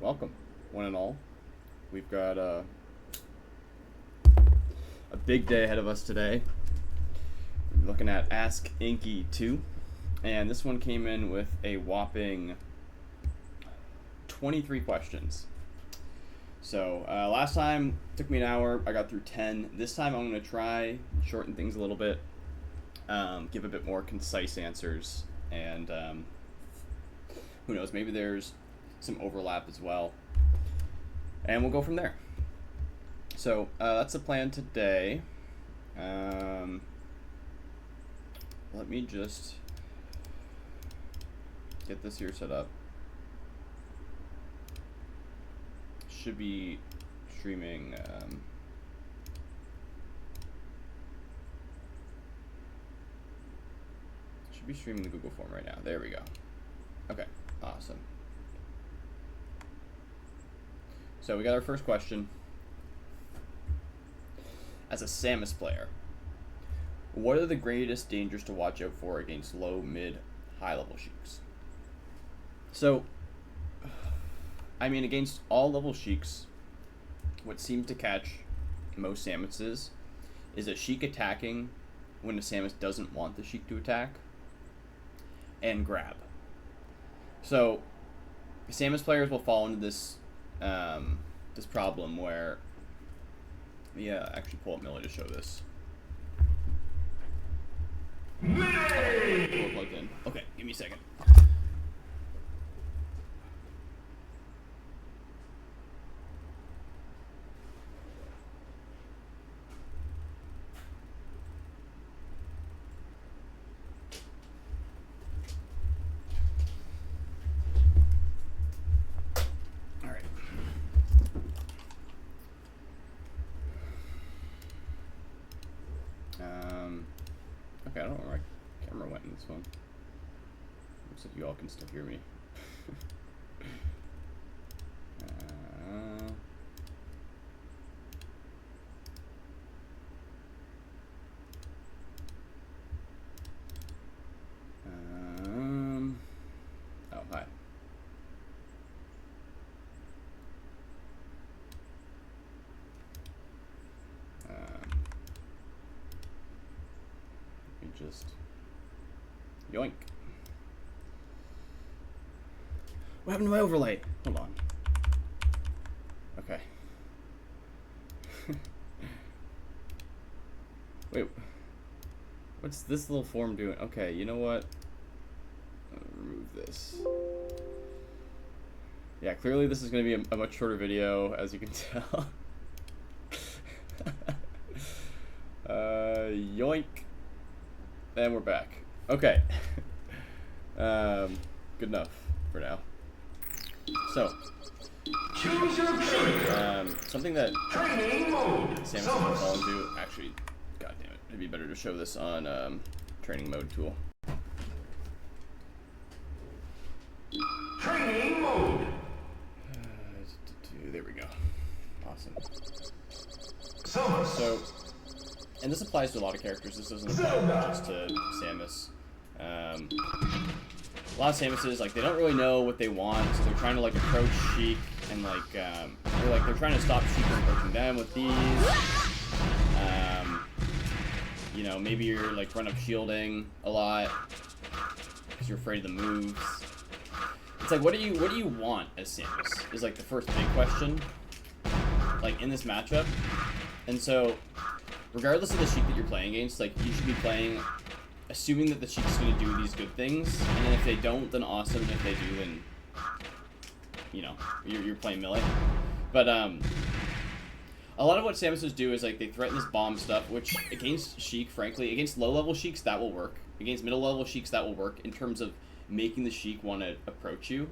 welcome, one and all. We've got a big day ahead of us today. We're looking at Ask Inky 2, and this one came in with a whopping 23 questions. So last time took me an hour. I got through 10. This time I'm going to try shorten things a little bit, give a bit more concise answers, and who knows, maybe there's some overlap as well, and we'll go from there. So that's the plan today. Let me just get this here set up. Should be streaming the Google form right now. There we go. Okay, awesome. So we got our first question. As a Samus player, what are the greatest dangers to watch out for against low, mid, high level Sheiks? So, I mean, against all level Sheiks, what seems to catch most Samuses is a Sheik attacking when the Samus doesn't want the Sheik to attack, and grab. So, Samus players will fall into this this problem where, actually pull up Millie to show this. Millie! Plugged in. Okay, give me a second. Okay, I don't know where my camera went in this one. Looks like you all can still hear me. Oh, hi. Just yoink. What happened to my overlay? Hold on. Okay. Wait. What's this little form doing? Okay, you know what? I'll remove this. Yeah, clearly this is going to be a much shorter video, as you can tell. Yoink. And we're back. Okay. Good enough for now. So, something that Samus has been falling to. Actually, god damn it, it'd be better to show this on training mode tool. Training mode. There we go. Awesome. So. And this applies to a lot of characters. This doesn't apply just to Samus. A lot of Samuses, like, they don't really know what they want, so they're trying to like approach Sheik, and like they're trying to stop Sheik from approaching them with these. You know, maybe you're like run up shielding a lot because you're afraid of the moves. It's like, what do you want as Samus? Is like the first big question, like in this matchup, and so. Regardless of the Sheik that you're playing against, like, you should be playing assuming that the Sheik's going to do these good things, and then if they don't, then awesome, and if they do, then, you know, you're playing melee. But, a lot of what Samuses do is, like, they threaten this bomb stuff, which, against Sheik, frankly, against low-level Sheiks, that will work. Against middle-level Sheiks, that will work in terms of making the Sheik want to approach you.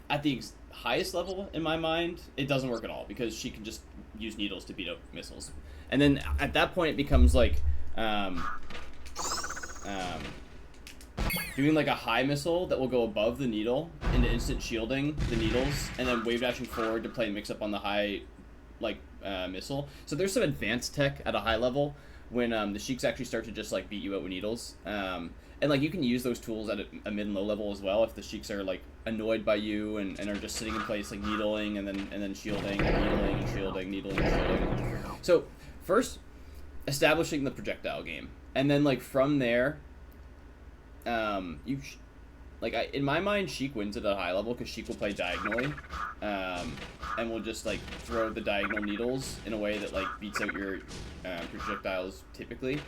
At the highest level, in my mind, it doesn't work at all, because she can just use needles to beat up missiles. And then at that point, it becomes like doing like a high missile that will go above the needle into instant shielding the needles, and then wave dashing forward to play mix up on the high like missile. So there's some advanced tech at a high level when the Sheiks actually start to just like beat you out with needles. And And like you can use those tools at a mid and low level as well if the Sheiks are like annoyed by you and are just sitting in place like needling and then shielding, needling and shielding, needling and shielding. So first, establishing the projectile game, and then like from there, in my mind, Sheik wins at a high level because Sheik will play diagonally, and will just like throw the diagonal needles in a way that like beats out your projectiles typically,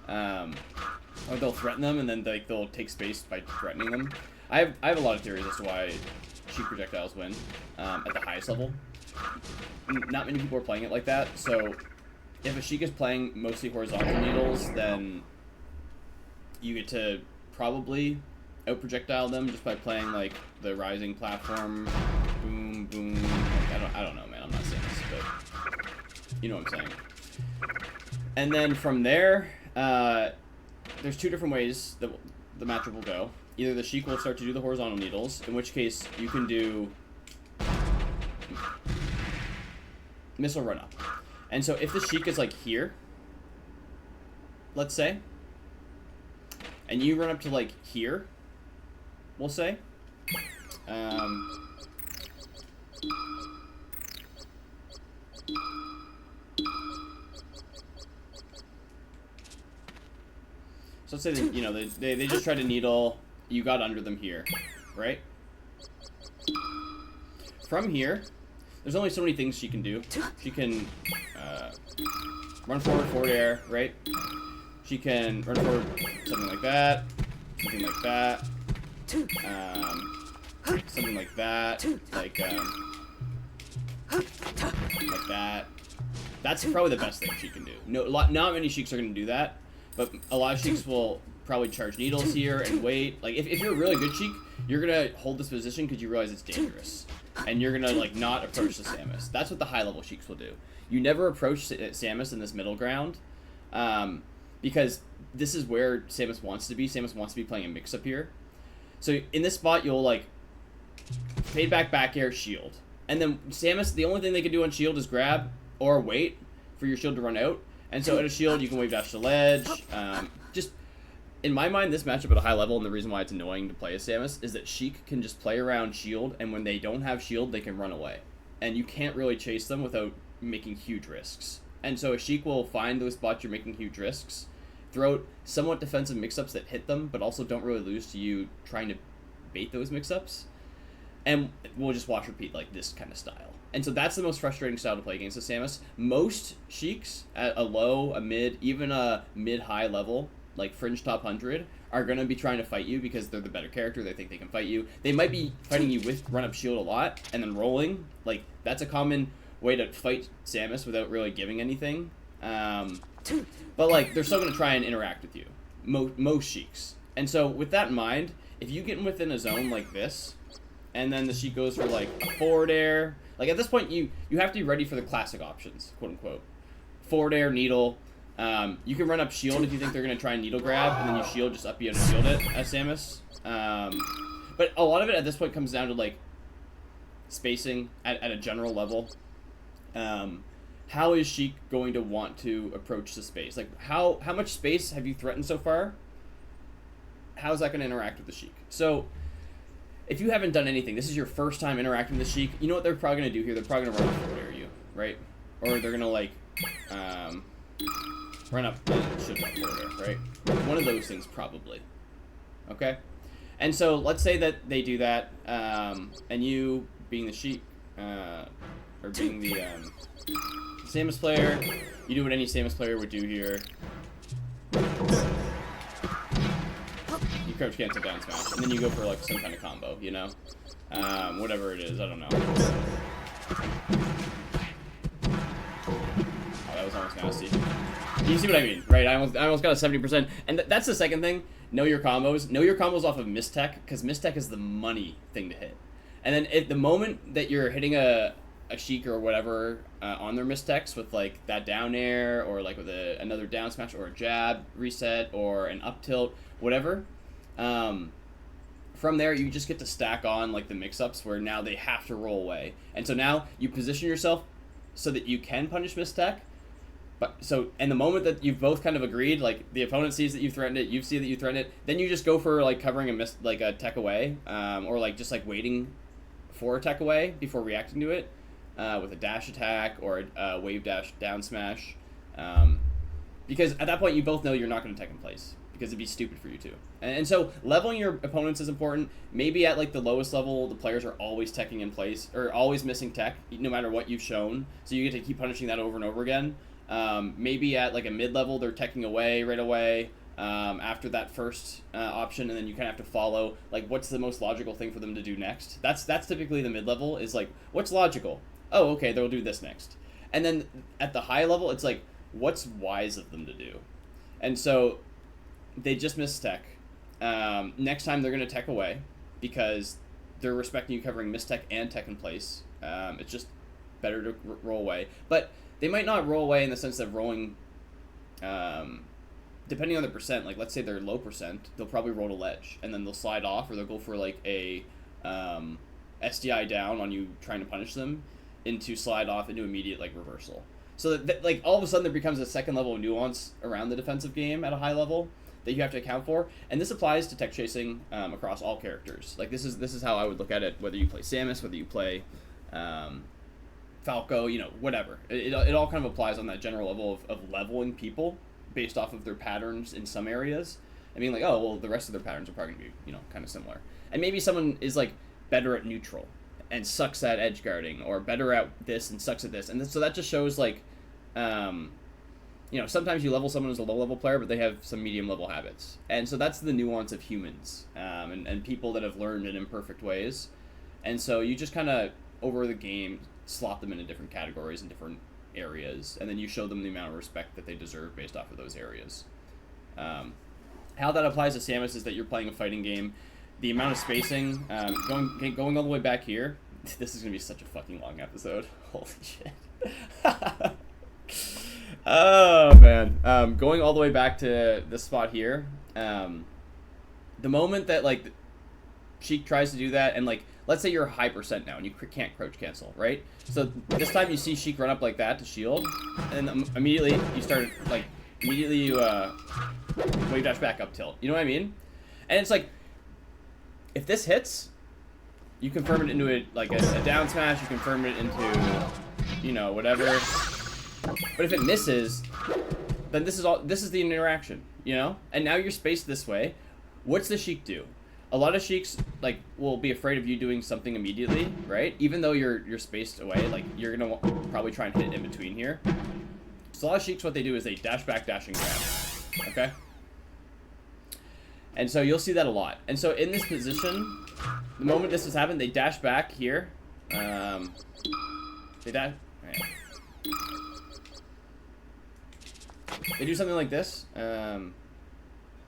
or they'll threaten them and then like they'll take space by threatening them. I have a lot of theories as to why Sheik projectiles win at the highest level. Not many people are playing it like that, so if a Sheik is playing mostly horizontal needles, then you get to probably out-projectile them just by playing, like, the rising platform, boom, boom. I don't know, man. I'm not saying this, but you know what I'm saying. And then from there, there's two different ways that the matchup will go. Either the Sheik will start to do the horizontal needles, in which case you can do missile run up. And so if the Sheik is, like, here, let's say, and you run up to, like, here, we'll say. So let's say that, you know, they just tried to needle, you got under them here, right? From here, there's only so many things she can do. She can run forward air, right? She can run forward something like that, something like that. Something like that, like that. That's probably the best thing she can do. Not many Sheiks are going to do that, but a lot of Sheiks will probably charge needles here and wait. Like, if you're a really good Sheik, you're going to hold this position because you realize it's dangerous. And you're going to, like, not approach the Samus. That's what the high-level Sheiks will do. You never approach Samus in this middle ground, because this is where Samus wants to be. Samus wants to be playing a mix-up here. So in this spot, you'll, like, fade back air, shield. And then Samus, the only thing they can do on shield is grab or wait for your shield to run out. And so at a shield, you can wave dash to ledge. Just, in my mind, this matchup at a high level, and the reason why it's annoying to play as Samus, is that Sheik can just play around shield, and when they don't have shield, they can run away. And you can't really chase them without making huge risks. And so a Sheik will find those spots you're making huge risks, throw out somewhat defensive mix-ups that hit them, but also don't really lose to you trying to bait those mix-ups. And we'll just watch repeat, like, this kind of style. And so that's the most frustrating style to play against the Samus. Most Sheiks at a low, a mid, even a mid-high level, like Fringe Top 100, are going to be trying to fight you because they're the better character. They think they can fight you. They might be fighting you with run-up shield a lot and then rolling. Like, that's a common way to fight Samus without really giving anything. But, like, they're still going to try and interact with you. Most Sheiks. And so, with that in mind, if you get within a zone like this, and then the Sheik goes for, like, a forward air, like, at this point, you have to be ready for the classic options, quote-unquote. Forward air, needle. You can run up shield if you think they're going to try and needle grab, and then you shield, just up you and shield it as Samus. But a lot of it at this point comes down to, like, spacing at a general level. How is Sheik going to want to approach the space? Like, how much space have you threatened so far? How is that going to interact with the Sheik? So, if you haven't done anything, this is your first time interacting with the Sheik, you know what they're probably going to do here? They're probably going to run up forward air you, right? Or they're going to, like, run up, shift up forward air, right? One of those things, probably. Okay? And so, let's say that they do that, and you, being the Sheik, or being the Samus player, you do what any Samus player would do here. You crouch cancel down smash, and then you go for, like, some kind of combo, you know? Whatever it is, I don't know. Oh, that was almost nasty. You see what I mean, right? I almost got a 70%. And that's the second thing. Know your combos. Know your combos off of mistech, because mistech is the money thing to hit. And then at the moment that you're hitting a Sheik or whatever on their mistechs with, like, that down air, or, like, with another down smash, or a jab reset, or an up tilt, whatever, from there you just get to stack on, like, the mix-ups where now they have to roll away. And so now you position yourself so that you can punish mistech, But so, and the moment that you've both kind of agreed, like the opponent sees that you threatened it, you see that you threatened it, then you just go for like covering a miss, like a tech away, or like just like waiting for a tech away before reacting to it, with a dash attack or a wave dash down smash, because at that point you both know you're not going to tech in place because it'd be stupid for you to. And so leveling your opponents is important. Maybe at like the lowest level, the players are always teching in place or always missing tech, no matter what you've shown. So you get to keep punishing that over and over again. Maybe at like a mid-level, they're teching away right away after that first option, and then you kind of have to follow, like, what's the most logical thing for them to do next. That's typically the mid-level, is like, what's logical? Oh, okay, they'll do this next. And then at the high level, it's like, what's wise of them to do? And so they just miss tech. Next time they're going to tech away because they're respecting you covering miss tech and tech in place. It's just better to roll away. But they might not roll away in the sense of rolling, depending on the percent. Like, let's say they're low percent, they'll probably roll to ledge, and then they'll slide off, or they'll go for like a SDI down on you trying to punish them into slide off into immediate like reversal. So that like all of a sudden there becomes a second level of nuance around the defensive game at a high level that you have to account for, and this applies to tech chasing across all characters. Like this is how I would look at it, whether you play Samus, whether you play Falco, you know, whatever. It all kind of applies on that general level of leveling people based off of their patterns in some areas. I mean, like, oh, well, the rest of their patterns are probably going to be, you know, kind of similar. And maybe someone is, like, better at neutral and sucks at edge guarding, or better at this and sucks at this. And so that just shows, like, you know, sometimes you level someone as a low-level player, but they have some medium-level habits. And so that's the nuance of humans and people that have learned in imperfect ways. And so you just kind of, over the game, slot them into different categories and different areas, and then you show them the amount of respect that they deserve based off of those areas. How that applies to Samus is that you're playing a fighting game. The amount of spacing, going all the way back here, this is going to be such a fucking long episode. Holy shit. Oh, man. Going all the way back to this spot here, the moment that, like, Sheik tries to do that, and, like, let's say you're a high percent now, and you can't crouch cancel, right? So this time you see Sheik run up like that to shield, and then immediately you start, like, you wave dash back up tilt. You know what I mean? And it's like, if this hits, you confirm it into a down smash, you confirm it into, you know, whatever. But if it misses, then this is the interaction, you know? And now you're spaced this way. What's the Sheik do? A lot of Sheiks, like, will be afraid of you doing something immediately, right? Even though you're spaced away, like, you're gonna probably try and hit in between here. So a lot of Sheiks, what they do is they dash back, dash, and grab, okay? And so you'll see that a lot. And so in this position, the moment this has happened, they dash back here. They dash. Right. They do something like this. I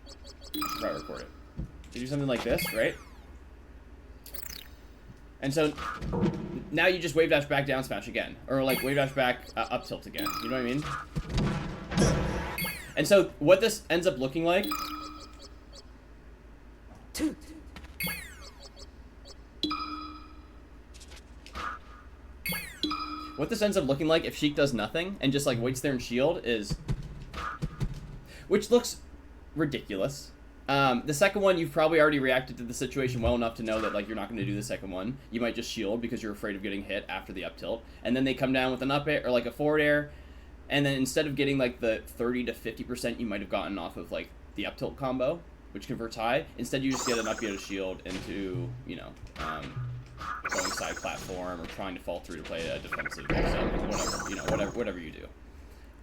should probably record it. They do something like this, right? And so now you just wave dash back down smash again, or like wave dash back up tilt again. You know what I mean? And so what this ends up looking like. What this ends up looking like if Sheik does nothing and just like waits there and shield is, which looks ridiculous. The second one, you've probably already reacted to the situation well enough to know that, like, you're not going to do the second one. You might just shield because you're afraid of getting hit after the up tilt. And then they come down with an up air, or like a forward air. And then instead of getting, like, the 30 to 50% you might have gotten off of, like, the up tilt combo, which converts high, instead you just get an up air to shield into, you know, going side platform or trying to fall through to play a defensive zone, whatever, you know, whatever you do.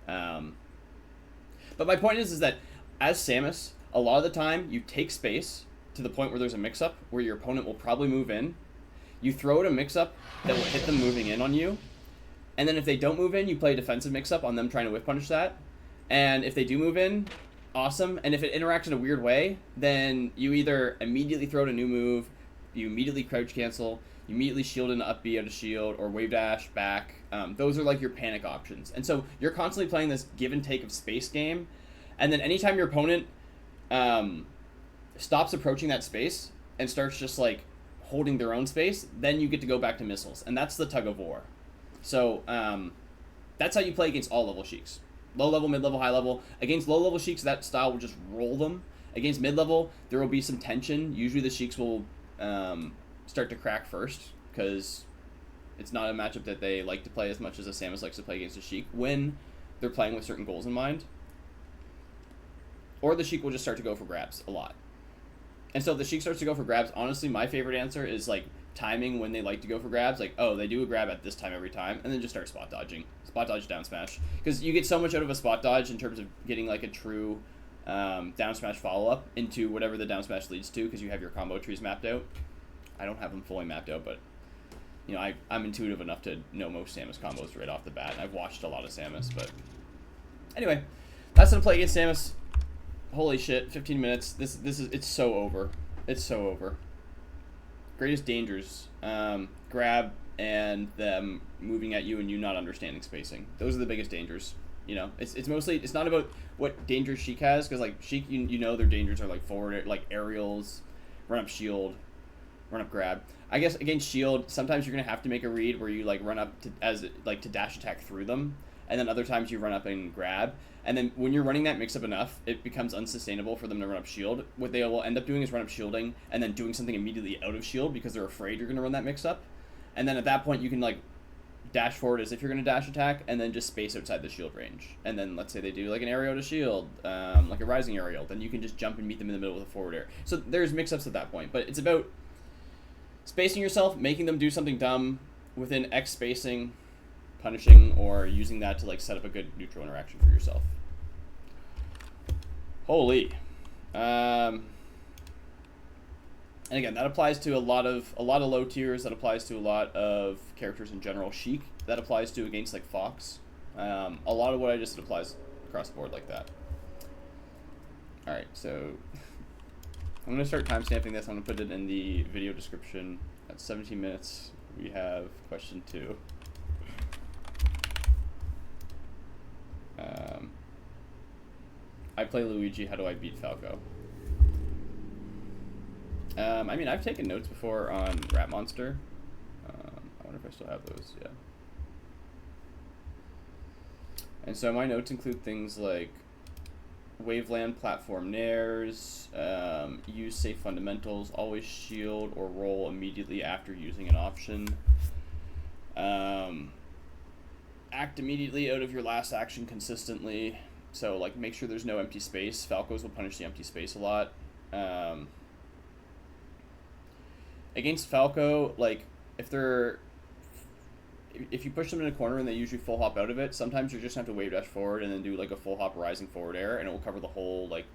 But my point is that as Samus, a lot of the time, you take space to the point where there's a mix-up, where your opponent will probably move in. You throw it a mix-up that will hit them moving in on you. And then if they don't move in, you play a defensive mix-up on them trying to whip punish that. And if they do move in, awesome. And if it interacts in a weird way, then you either immediately throw out a new move, you immediately crouch cancel, you immediately shield into up B out of shield, or wave dash back. Those are like your panic options. And so you're constantly playing this give and take of space game. And then anytime your opponent stops approaching that space and starts just like holding their own space, then you get to go back to missiles, and that's the tug of war. So that's how you play against all level Sheiks. Low level, mid level, high level. Against low level Sheiks, that style will just roll them. Against mid level, there will be some tension. Usually the Sheiks will start to crack first because it's not a matchup that they like to play as much as a Samus likes to play against a Sheik when they're playing with certain goals in mind. Or the Sheik will just start to go for grabs a lot. And so if the Sheik starts to go for grabs, honestly, my favorite answer is like timing when they like to go for grabs. Like, oh, they do a grab at this time every time, and then just start spot dodging. Spot dodge, down smash. Because you get so much out of a spot dodge in terms of getting like a true down smash follow-up into whatever the down smash leads to, because you have your combo trees mapped out. I don't have them fully mapped out, but you know, I'm intuitive enough to know most Samus combos right off the bat. I've watched a lot of Samus, but anyway, that's how to play against Samus. Holy shit, 15 minutes. This is, it's so over. It's so over. Greatest dangers, grab and them moving at you and you not understanding spacing. Those are the biggest dangers. You know, it's mostly, it's not about what dangers Sheik has, because like Sheik, you know their dangers are like forward, like aerials, run up shield, run up grab. I guess against shield, sometimes you're gonna have to make a read where you like run up to, as like to dash attack through them, and then other times you run up and grab. And then when you're running that mix-up enough, it becomes unsustainable for them to run up shield. What they will end up doing is run up shielding and then doing something immediately out of shield because they're afraid you're gonna run that mix-up. And then at that point, you can like dash forward as if you're gonna dash attack, and then just space outside the shield range. And then let's say they do like an aerial to shield, like a rising aerial, then you can just jump and meet them in the middle with a forward air. So there's mix-ups at that point, but it's about spacing yourself, making them do something dumb within X spacing, punishing, or using that to like set up a good neutral interaction for yourself. Holy. And again, that applies to a lot of low tiers. That applies to a lot of characters in general. Sheik, that applies to against like Fox. A lot of what I just said applies across the board like that. All right, so I'm gonna start timestamping this. I'm gonna put it in the video description. At 17 minutes, we have question 2. I play Luigi. How do I beat Falco? I mean, I've taken notes before on Rat Monster. I wonder if I still have those. Yeah. And so my notes include things like Waveland platform nairs, use safe fundamentals, always shield or roll immediately after using an option, act immediately out of your last action consistently. So like make sure there's no empty space. Falcos will punish the empty space a lot. Against Falco, like if you push them in a corner and they usually full hop out of it, sometimes you just have to wave dash forward and then do like a full hop rising forward air, and it will cover the whole like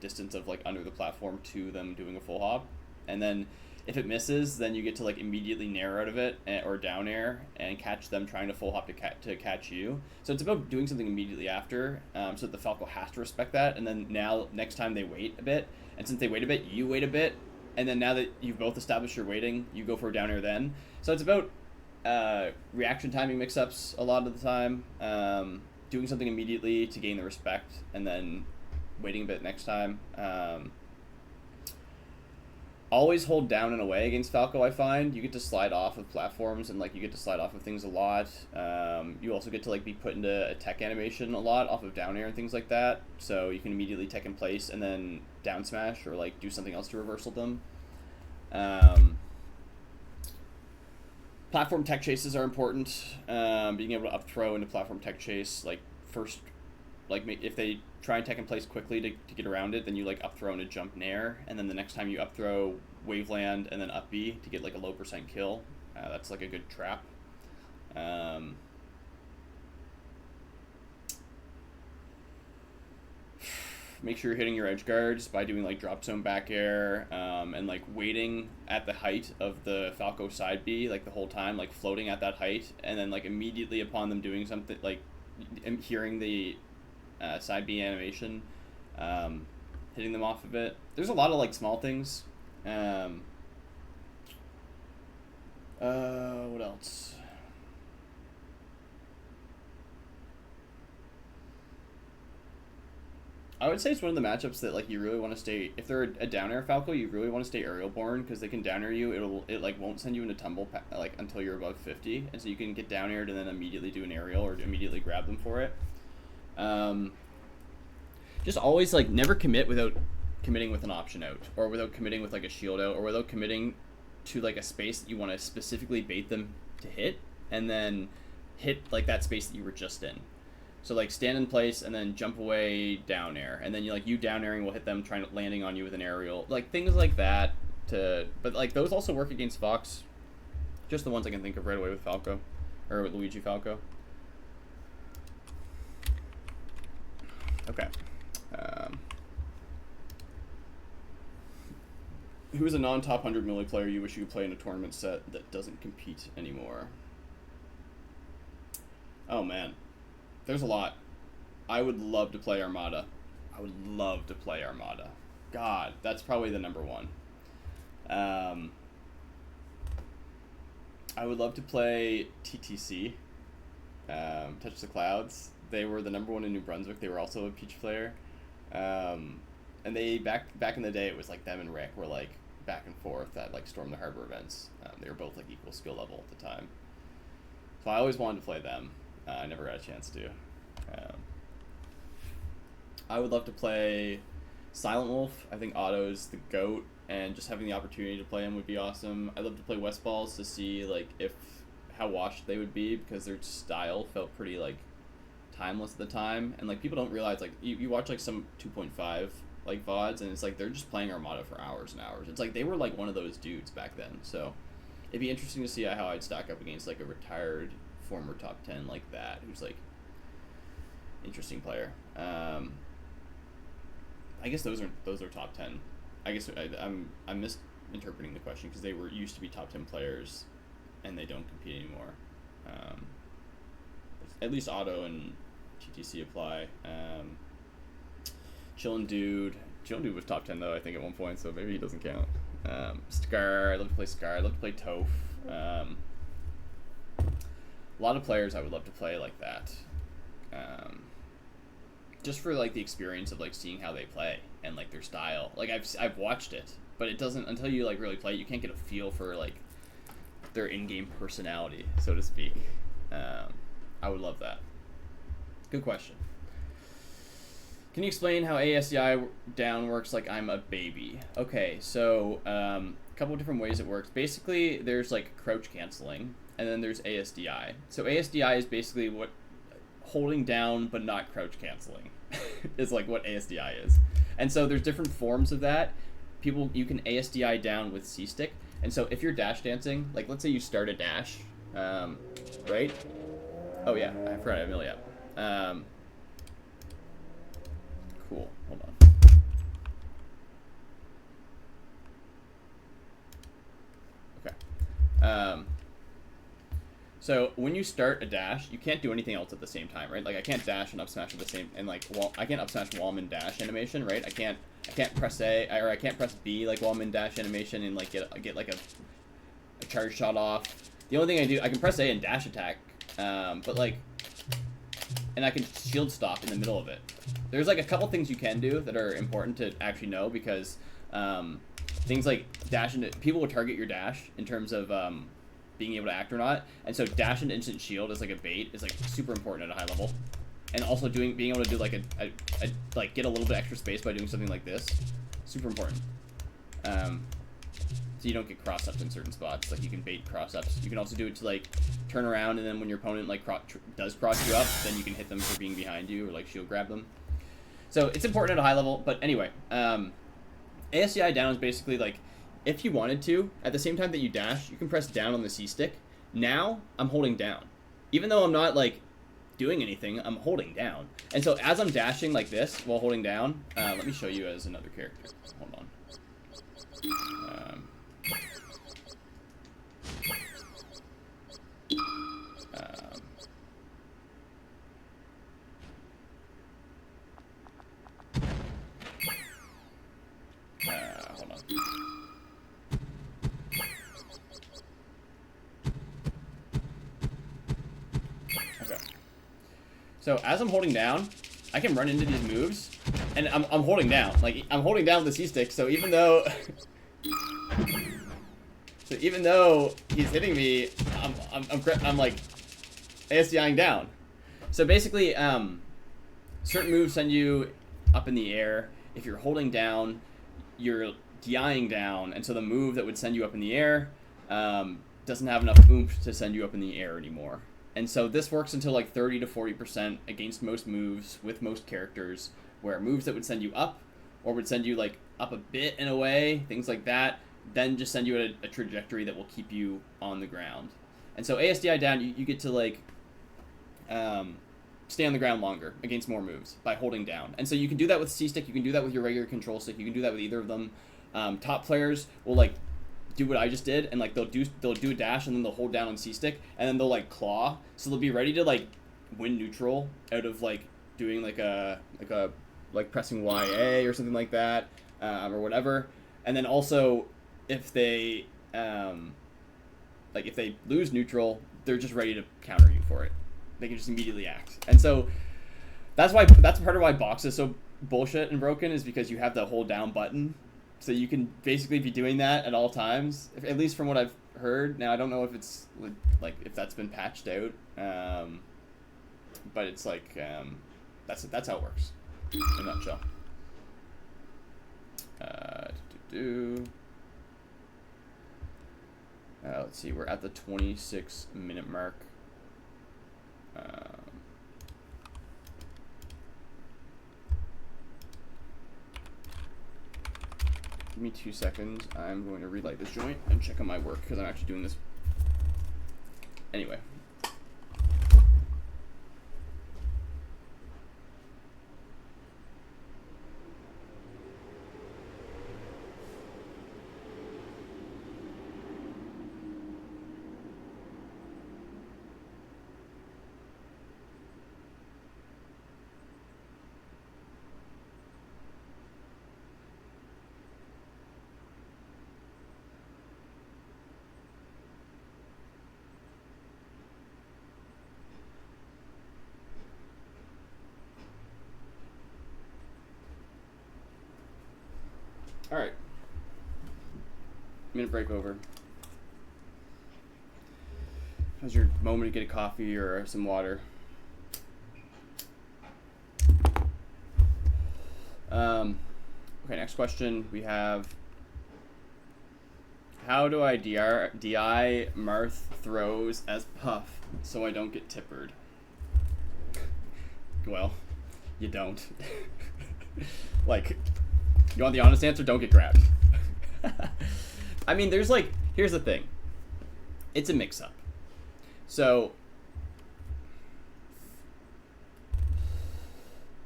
distance of like under the platform to them doing a full hop. And then if it misses, then you get to like immediately nair out of it or down air and catch them trying to full hop to catch you. So it's about doing something immediately after, so that the Falco has to respect that. And then now next time they wait a bit, and since they wait a bit, you wait a bit, and then now that you've both established your waiting, you go for a down air then. So it's about reaction timing mix-ups a lot of the time, doing something immediately to gain the respect, and then waiting a bit next time. Always hold down and away against Falco, I find. You get to slide off of platforms, and like you get to slide off of things a lot. You also get to like be put into a tech animation a lot off of down air and things like that. So you can immediately tech in place and then down smash or like do something else to reversal them. Platform tech chases are important. Being able to up throw into platform tech chase, like first, like if they try and tech in place quickly to get around it, then you like up throw into jump nair, and then the next time you up throw waveland and then up B to get like a low % kill. That's like a good trap. Make sure you're hitting your edge guards by doing like drop zone back air, and like waiting at the height of the Falco side B like the whole time, like floating at that height, and then like immediately upon them doing something, like hearing the side B animation, hitting them off of it. There's a lot of like small things. What else? I would say it's one of the matchups that like you really want to stay. If they're a down air Falco, you really want to stay aerial born, because they can down air you. It like won't send you into tumble like until you're above 50, and so you can get down aired and then immediately do an aerial or immediately grab them for it. Just always like never commit without committing with an option out, or without committing with like a shield out, or without committing to like a space that you want to specifically bait them to hit, and then hit like that space that you were just in. So like stand in place and then jump away down air, and then you down airing will hit them trying to landing on you with an aerial, like things like that. But like those also work against Fox. Just the ones I can think of right away with Falco, or with Luigi Falco. Okay. Who is a non-top 100 melee player you wish you could play in a tournament set that doesn't compete anymore? Oh man, there's a lot. I would love to play Armada. I would love to play Armada. God, that's probably the number one. I would love to play TTC, Touch the Clouds. They were the number one in New Brunswick. They were also a Peach player. And they back in the day, it was like them and Rick were like back and forth at like Storm the Harbor events. They were both like equal skill level at the time. So I always wanted to play them. I never got a chance to. I would love to play Silent Wolf. I think Otto's the GOAT, and just having the opportunity to play him would be awesome. I'd love to play West Balls to see like how washed they would be, because their style felt pretty like timeless at the time, and like people don't realize, like you watch like some 2.5 like VODs, and it's like they're just playing Armada for hours and hours. It's like they were like one of those dudes back then. So it'd be interesting to see how I'd stack up against like a retired former top 10 like that, who's like interesting player. I guess those are top 10. I guess I'm misinterpreting the question, because they used to be top 10 players and they don't compete anymore. At least Otto and TTC apply. Chillin' Dude was top 10 though, I think, at one point, so maybe he doesn't count. Scar, I'd love to play Scar. I'd love to play Toph. A lot of players I would love to play like that. Just for like the experience of like seeing how they play and like their style. Like I've watched it, but it doesn't, until you like really play it, you can't get a feel for like their in-game personality, so to speak. I would love that. Good question. Can you explain how ASDI down works like I'm a baby? Okay, so a couple of different ways it works. Basically, there's like crouch canceling, and then there's ASDI. So ASDI is basically what holding down but not crouch canceling is like what ASDI is. And so there's different forms of that. You can ASDI down with C-stick. And so if you're dash dancing, like let's say you start a dash, right? Oh yeah, I forgot Amelia. Cool, hold on. Okay. So when you start a dash, you can't do anything else at the same time, right? Like I can't dash and up smash at the same, and like I can't up smash while I'm in dash animation, right? I can't press A, or I can't press B like while I'm in dash animation and like get like a charge shot off. The only thing I can press A and dash attack, but like, and I can shield stop in the middle of it. There's like a couple things you can do that are important to actually know, because things like dash into, people will target your dash in terms of being able to act or not, and so dash into instant shield is like a bait is like super important at a high level, and also being able to do like a like get a little bit extra space by doing something like this, super important. So you don't get cross-ups in certain spots. Like you can bait cross-ups. You can also do it to like turn around, and then when your opponent like does cross you up, then you can hit them for being behind you or like shield grab them. So it's important at a high level. But anyway, ASCI down is basically like, if you wanted to, at the same time that you dash, you can press down on the C stick. Now I'm holding down, even though I'm not like doing anything. I'm holding down, and so as I'm dashing like this while holding down, let me show you as another character. Hold on. Hold on. Okay. So as I'm holding down, I can run into these moves, and I'm holding down. Like I'm holding down with the C stick. So even though he's hitting me, I'm like ASDIing down. So basically, certain moves send you up in the air. If you're holding down, you're DIing down, and so the move that would send you up in the air doesn't have enough oomph to send you up in the air anymore. And so this works until like 30 to 40% against most moves with most characters, where moves that would send you up or would send you like up a bit in a way, things like that, then just send you a trajectory that will keep you on the ground. And so ASDI down, you get to like stay on the ground longer against more moves by holding down. And so you can do that with C-stick, you can do that with your regular control stick, you can do that with either of them. Top players will like do what I just did, and like they'll do a dash and then they'll hold down on C-stick and then they'll like claw. So they'll be ready to like win neutral out of like doing like pressing YA or something like that, or whatever. And then also if they if they lose neutral, they're just ready to counter you for it. They can just immediately act. And so that's part of why box is so bullshit and broken, is because you have the hold down button. So you can basically be doing that at all times, at least from what I've heard. Now I don't know if it's like if that's been patched out, but it's like that's how it works in a nutshell. Let's see, we're at the 26-minute mark. Give me 2 seconds. I'm going to relight this joint and check on my work because I'm actually doing this anyway. All right. Minute break over. How's your moment to get a coffee or some water? Okay, next question we have. How do I DI Marth throws as Puff so I don't get tippered? Well, you don't. Like, you want the honest answer? Don't get grabbed. I mean, there's like, here's the thing. It's a mix-up. So,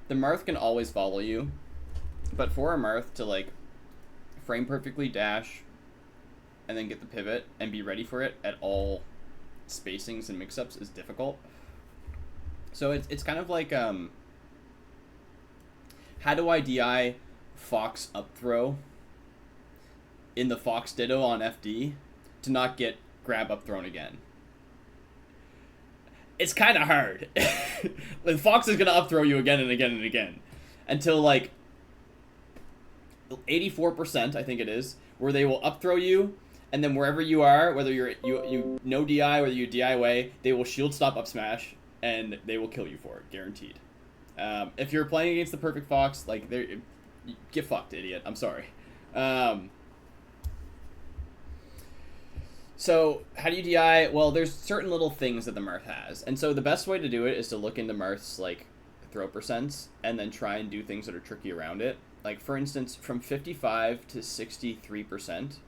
the Marth can always follow you, but for a Marth to like frame perfectly dash and then get the pivot and be ready for it at all spacings and mix-ups is difficult. So it's kind of like, how do I DI Fox up throw in the Fox Ditto on FD to not get grab up thrown again? It's kind of hard. The Fox is going to up throw you again and again and again until like 84%, I think it is, where they will up throw you, and then wherever you are, whether you no DI, whether you DI away, they will shield stop up smash and they will kill you for it, guaranteed. If you're playing against the perfect Fox, like get fucked, idiot. I'm sorry. So how do you DI? Well, there's certain little things that the Marth has, and so the best way to do it is to look into Marth's like throw percents and then try and do things that are tricky around it. Like for instance, from 55 to 63%,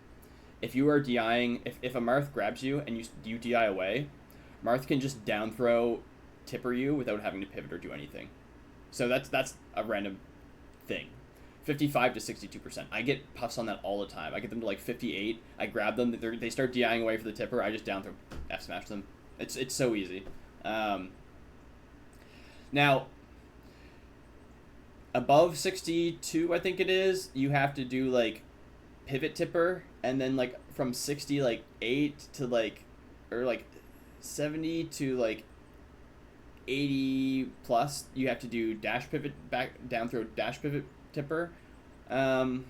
if you are DIing, if a Marth grabs you and you DI away, Marth can just down throw tipper you without having to pivot or do anything. So that's a random thing. 55 to 62%. I get puffs on that all the time. I get them to like 58. I grab them. They start DIing away for the tipper. I just down throw F smash them. It's so easy. Now, above 62, I think it is, you have to do like pivot tipper, and then like from 60 like 8 to like, or like 70 to like 80 plus, you have to do dash pivot back down throw dash pivot tipper on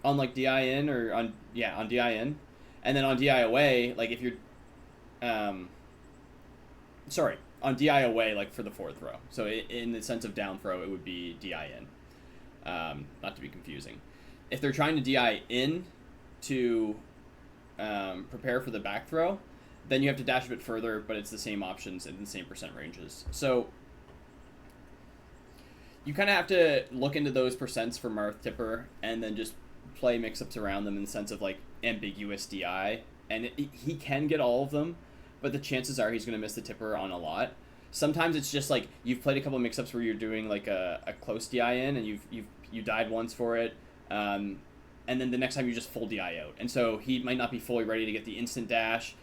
like DI in or on DI in, and then on DI away, like if you're sorry, on DI away, like for the forward throw. So in the sense of down throw, it would be DI in. Not to be confusing. If they're trying to DI in to prepare for the back throw, then you have to dash a bit further, but it's the same options and the same percent ranges. So you kind of have to look into those percents for Marth Tipper and then just play mix-ups around them in the sense of like ambiguous DI. And he can get all of them, but the chances are he's going to miss the Tipper on a lot. Sometimes it's just like you've played a couple mix-ups where you're doing like a close DI in and you died once for it, and then the next time you just full DI out. And so he might not be fully ready to get the instant dash.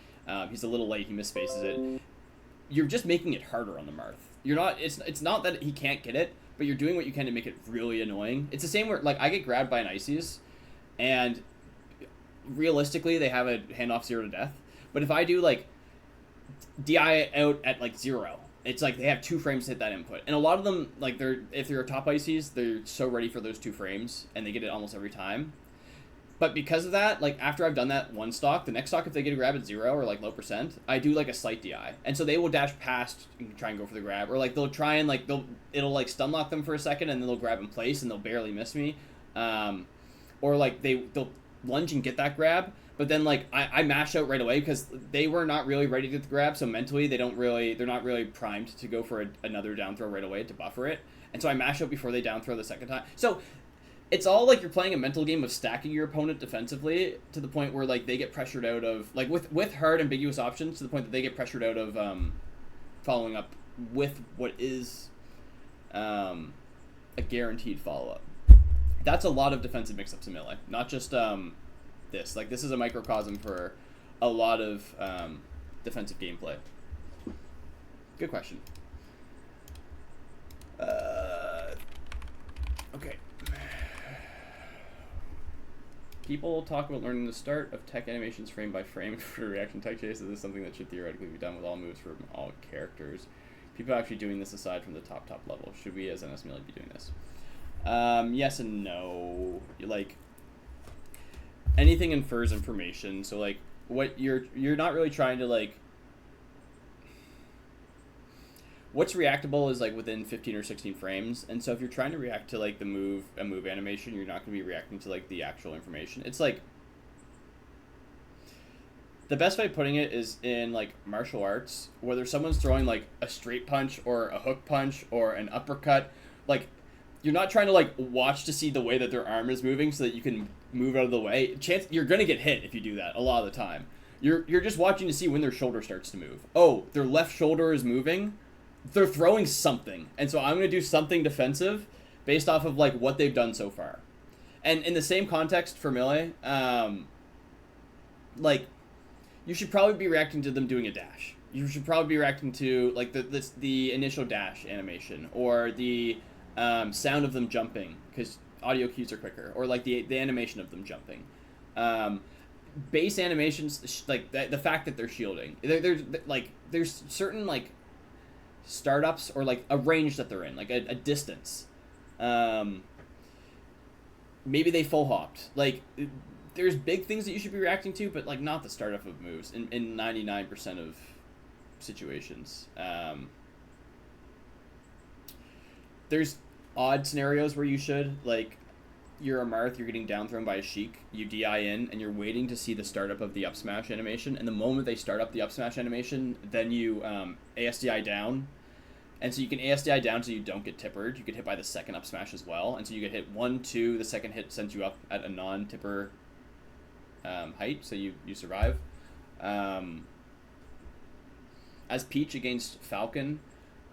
He's a little late. He misspaces it. You're just making it harder on the Marth. You're not. It's not that he can't get it, but you're doing what you can to make it really annoying. It's the same where like I get grabbed by an Ices, and realistically they have a handoff 0 to death. But if I do like DI out at like 0, it's like they have 2 frames to hit that input. And a lot of them, like if they're top Ices, they're so ready for those 2 frames and they get it almost every time. But because of that, like after I've done that one stock, the next stock, if they get a grab at 0 or like low percent, I do like a slight DI. And so they will dash past and try and go for the grab. Or like they'll try and like it'll like stun lock them for a second and then they'll grab in place and they'll barely miss me. Or like they'll lunge and get that grab. But then like I mash out right away because they were not really ready to get the grab. So mentally they're not really primed to go for another down throw right away to buffer it. And so I mash out before they down throw the second time. So it's all like you're playing a mental game of stacking your opponent defensively to the point where like they get pressured out of like with hard ambiguous options to the point that they get pressured out of following up with what is a guaranteed follow-up. That's a lot of defensive mix-ups in Melee, not just this. Like this is a microcosm for a lot of defensive gameplay. Good question. Okay. People talk about learning the start of tech animations frame by frame for reaction tech chase. This is something that should theoretically be done with all moves from all characters. People are actually doing this aside from the top level. Should we as NS Melee be doing this? Yes and no. Like anything infers information. So like what you're not really trying to like. What's reactable is like within 15 or 16 frames, and so if you're trying to react to like a move animation, you're not going to be reacting to like the actual information. It's like the best way of putting it is in like martial arts, whether someone's throwing like a straight punch or a hook punch or an uppercut, like you're not trying to like watch to see the way that their arm is moving so that you can move out of the way. You're going to get hit if you do that a lot of the time. You're just watching to see when their shoulder starts to move. Oh, their left shoulder is moving. They're throwing something, and so I'm going to do something defensive based off of like what they've done so far. And in the same context for Melee, like you should probably be reacting to them doing a dash. You should probably be reacting to like the initial dash animation or the sound of them jumping because audio cues are quicker, or like the animation of them jumping. Base animations, like the fact that they're shielding. There's certain like startups or like a range that they're in, like a distance. Maybe they full hopped. Like there's big things that you should be reacting to, but like not the startup of moves in 99% of situations. There's odd scenarios where you should, like you're a Marth, you're getting down thrown by a Sheik, you DI in, and you're waiting to see the startup of the up smash animation, and the moment they start up the up smash animation, then you ASDI down, and so you can ASDI down so you don't get tippered. You get hit by the second up smash as well, and so you get hit 1, 2, the second hit sends you up at a non-tipper height, so you survive. As Peach against Falcon,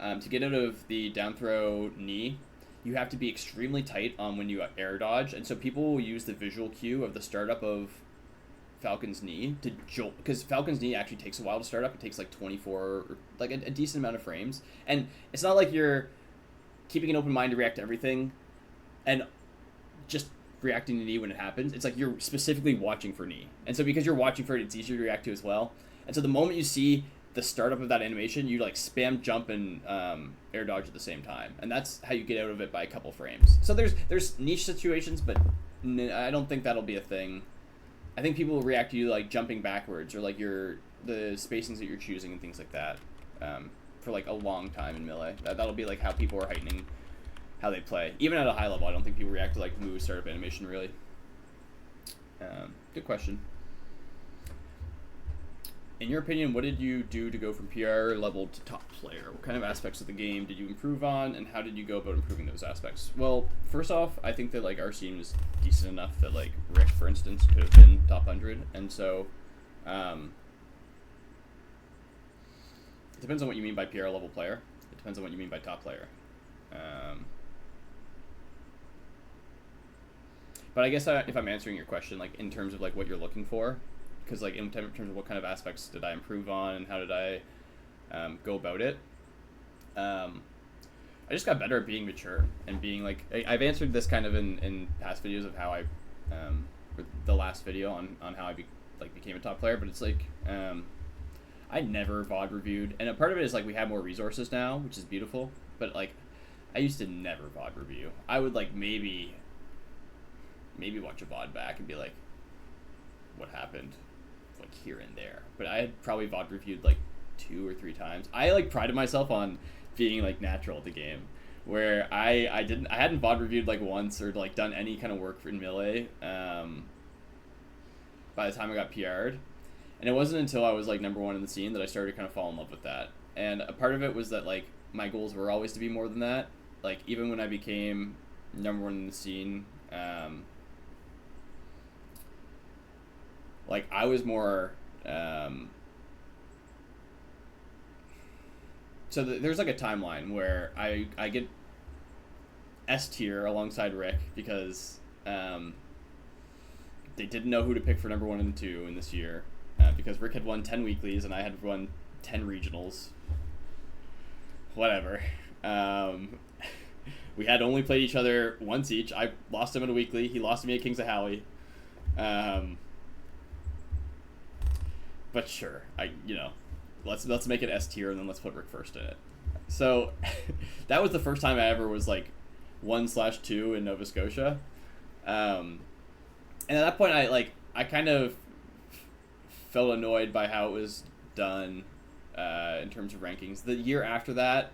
to get out of the down throw knee, you have to be extremely tight on when you air dodge, and so people will use the visual cue of the startup of Falcon's knee to jolt, because Falcon's knee actually takes a while to start up. It takes like 24, like a decent amount of frames, and it's not like you're keeping an open mind to react to everything and just reacting to knee when it happens. It's like you're specifically watching for knee, and so because you're watching for it, it's easier to react to as well. And so the moment you see the startup of that animation, you like spam jump and air dodge at the same time, and that's how you get out of it by a couple frames. So there's niche situations, but I don't think that'll be a thing. I think people will react to you like jumping backwards or like the spacings that you're choosing and things like that. for like a long time in Melee. That'll be like how people are heightening how they play. Even at a high level, I don't think people react to like move startup animation really. Good question. In your opinion, what did you do to go from PR level to top player? What kind of aspects of the game did you improve on, and how did you go about improving those aspects? Well, first off, I think that like our team is decent enough that like Rick, for instance, could have been top 100, and so it depends on what you mean by PR level player. It depends on what you mean by top player. But I guess if I'm answering your question, like in terms of like what you're looking for, because like in terms of what kind of aspects did I improve on and how did I go about it, I just got better at being mature and being like, I've answered this kind of in past videos of how I, the last video on how I became a top player, but it's like, I never VOD reviewed, and a part of it is like we have more resources now, which is beautiful, but like I used to never VOD review. I would like maybe watch a VOD back and be like, what happened, like here and there. But I had probably VOD reviewed like 2 or 3 times. I like prided myself on being like natural at the game, where I hadn't VOD reviewed like once or like done any kind of work in Melee by the time I got PR'd. And it wasn't until I was like #1 in the scene that I started to kind of fall in love with that. And a part of it was that like my goals were always to be more than that. Like even when I became #1 in the scene, like I was more so there's like a timeline where I get S tier alongside Rick because they didn't know who to pick for #1 and 2 in this year, because Rick had won 10 weeklies and I had won 10 regionals. Whatever. We had only played each other once each. I lost him in a weekly. He lost to me at Kings of Howie. But sure, let's make it S tier and then let's put Rick first in it. So that was the first time I ever was like 1/2 in Nova Scotia, and at that point I kind of felt annoyed by how it was done in terms of rankings. The year after that,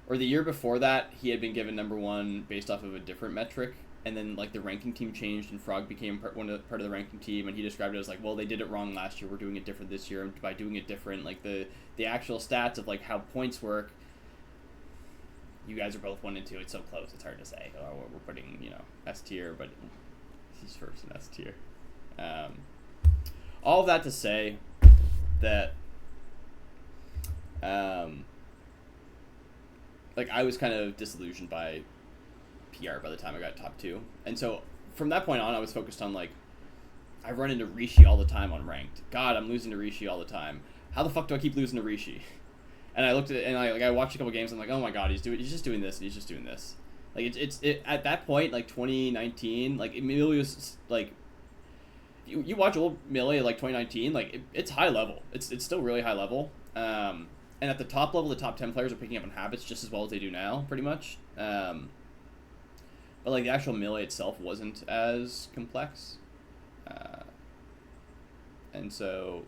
or the year before that, he had been given #1 based off of a different metric. And then, like, the ranking team changed, and Frog became part of the ranking team, and he described it as, like, well, they did it wrong last year, we're doing it different this year, and by doing it different, like, the actual stats of, like, how points work, you guys are both 1 and 2, it's so close, it's hard to say, oh, we're putting, S tier, but he's first in S tier. All of that to say that, like, I was kind of disillusioned by PR by the time I got top 2, and so from that point on I was focused on like, I run into Rishi all the time on ranked. God, I'm losing to Rishi all the time. How the fuck do I keep losing to Rishi? And I looked at it and I watched a couple games and I'm like, oh my god, he's just doing this and he's just doing this. Like it's at that point, like 2019, like Melee was like, you watch old Melee like 2019, like it's high level. It's still really high level. And at the top level, the top 10 players are picking up on habits just as well as they do now, pretty much. But like the actual Melee itself wasn't as complex, and so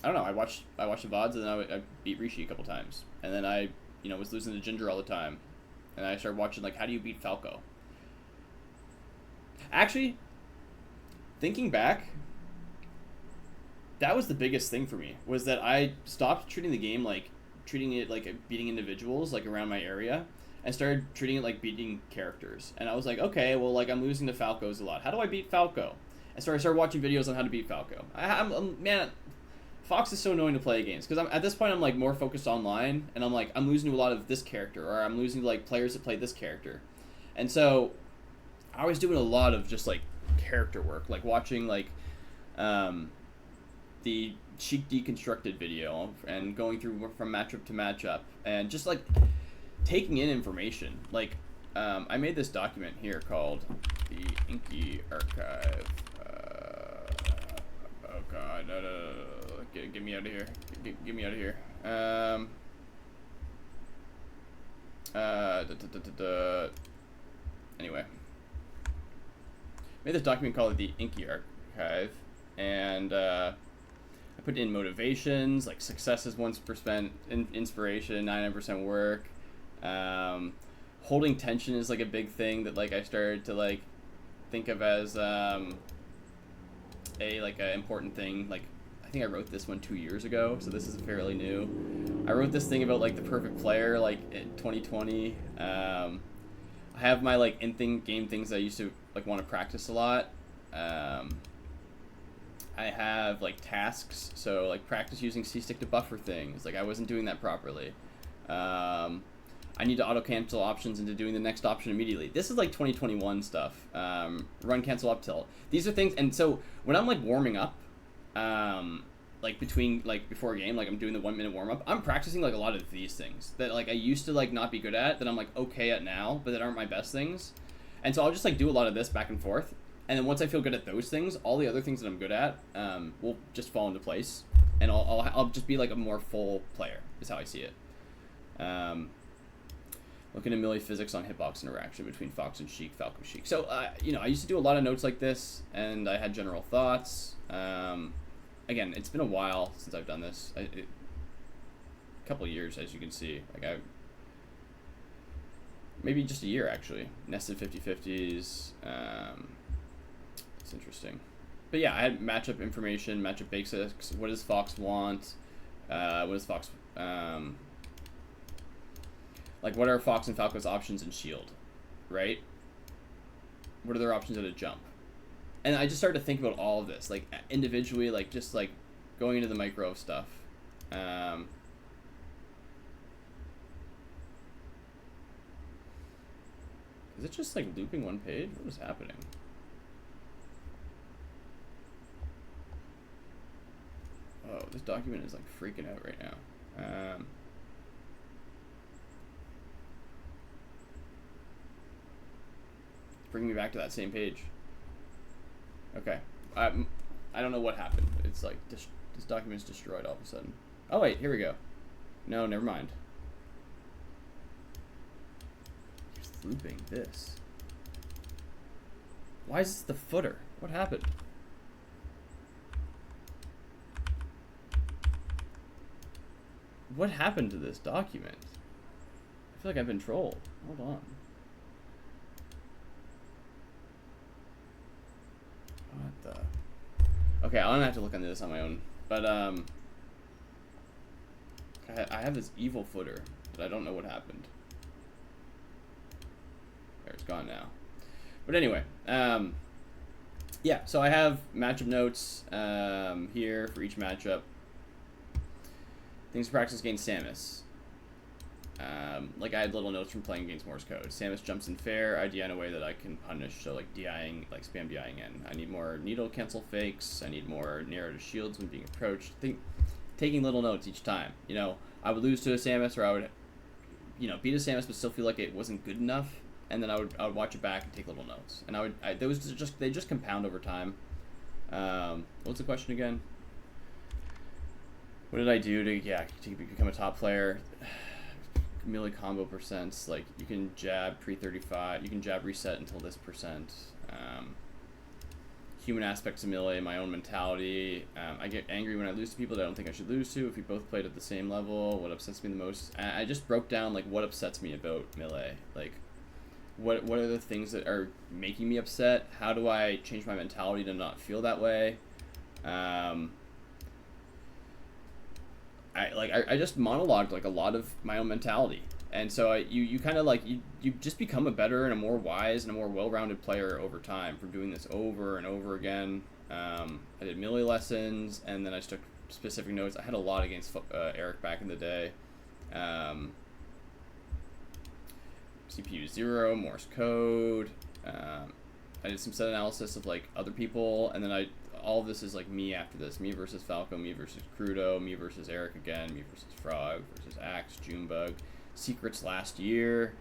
I don't know. I watched the VODs and then I beat Rishi a couple times, and then I was losing to Ginger all the time, and I started watching like, how do you beat Falco? Actually, thinking back, that was the biggest thing for me, was that I stopped treating the game like treating it like beating individuals like around my area, and started treating it like beating characters. And I was like, okay, well, like I'm losing to Falcos a lot. How do I beat Falco? And so I started watching videos on how to beat Falco. Man, Fox is so annoying to play against, because at this point I'm like more focused online, and I'm like, I'm losing to a lot of this character, or I'm losing to like players that play this character. And so I was doing a lot of just like character work, like watching like the Sheik Deconstructed video and going through from matchup to matchup and just like taking in information. Like I made this document here called the Inky Archive. Oh god, no. Get me out of here. Get me out of here. Anyway, made this document called the Inky Archive, and I put in motivations, like success is 1% inspiration, 99% work. Holding tension is like a big thing that like I started to like think of as a important thing. Like I think I wrote this one 2 years ago, so this is fairly new. I wrote this thing about like the perfect player like in 2020. I have my like game things I used to like want to practice a lot. I have like tasks, so like practice using C-stick to buffer things. Like I wasn't doing that properly. I need to auto cancel options into doing the next option immediately. This is like 2021 stuff. Run cancel up tilt. These are things, and so when I'm like warming up, like before a game, like I'm doing the 1 minute warm up, I'm practicing like a lot of these things that like I used to like not be good at, that I'm like okay at now, but that aren't my best things. And so I'll just like do a lot of this back and forth. And then once I feel good at those things, all the other things that I'm good at will just fall into place, and I'll just be like a more full player. Is how I see it. Looking at melee physics on hitbox interaction between Fox and Sheik, Falco Sheik. So you know, I used to do a lot of notes like this, and I had general thoughts. Again, it's been a while since I've done this. A couple of years, as you can see. Like maybe just a year actually. Nested 50/50s. It's interesting. But yeah, I had matchup information, matchup basics. What does Fox want? What does Fox... like, what are Fox and Falco's options in shield? Right? What are their options at a jump? And I just started to think about all of this. Like, individually, like, just, like, going into the micro of stuff. Is it just, like, looping one page? What is happening? Oh, this document is like freaking out right now. Bringing me back to that same page. Okay. I don't know what happened. It's like this document's destroyed all of a sudden. Oh wait, here we go. No, never mind. Just looping this. Why is this the footer? What happened? What happened to this document? I feel like I've been trolled. Hold on. What the... Okay, I'm gonna have to look into this on my own. But, I have this evil footer, but I don't know what happened. There, it's gone now. But anyway, yeah, so I have matchup notes here for each matchup. Things to practice against Samus. Like I had little notes from playing against Morse code. Samus jumps in fair, I DI in a way that I can punish, so like DIing, like spam DIing in. I need more needle cancel fakes, I need more narrative shields when being approached. Taking little notes each time. You know, I would lose to a Samus, or I would, you know, beat a Samus but still feel like it wasn't good enough, and then I would watch it back and take little notes. And they just compound over time. What's the question again? What did I do to become a top player? Melee combo percents, like you can jab pre-35, you can jab reset until this percent. Human aspects of melee, my own mentality. I get angry when I lose to people that I don't think I should lose to. If we both played at the same level, what upsets me the most? I just broke down like what upsets me about melee. Like what are the things that are making me upset? How do I change my mentality to not feel that way? I just monologued like a lot of my own mentality, and so you kind of like you just become a better and a more wise and a more well-rounded player over time from doing this over and over again. I did melee lessons, and then I took specific notes. I had a lot against Eric back in the day. CPU 0, Morse code. I did some set analysis of like other people, and then all of this is like me after this. Me versus Falco, me versus Crudo, me versus Eric again, me versus Frog, versus Axe, Junebug, Secrets last year,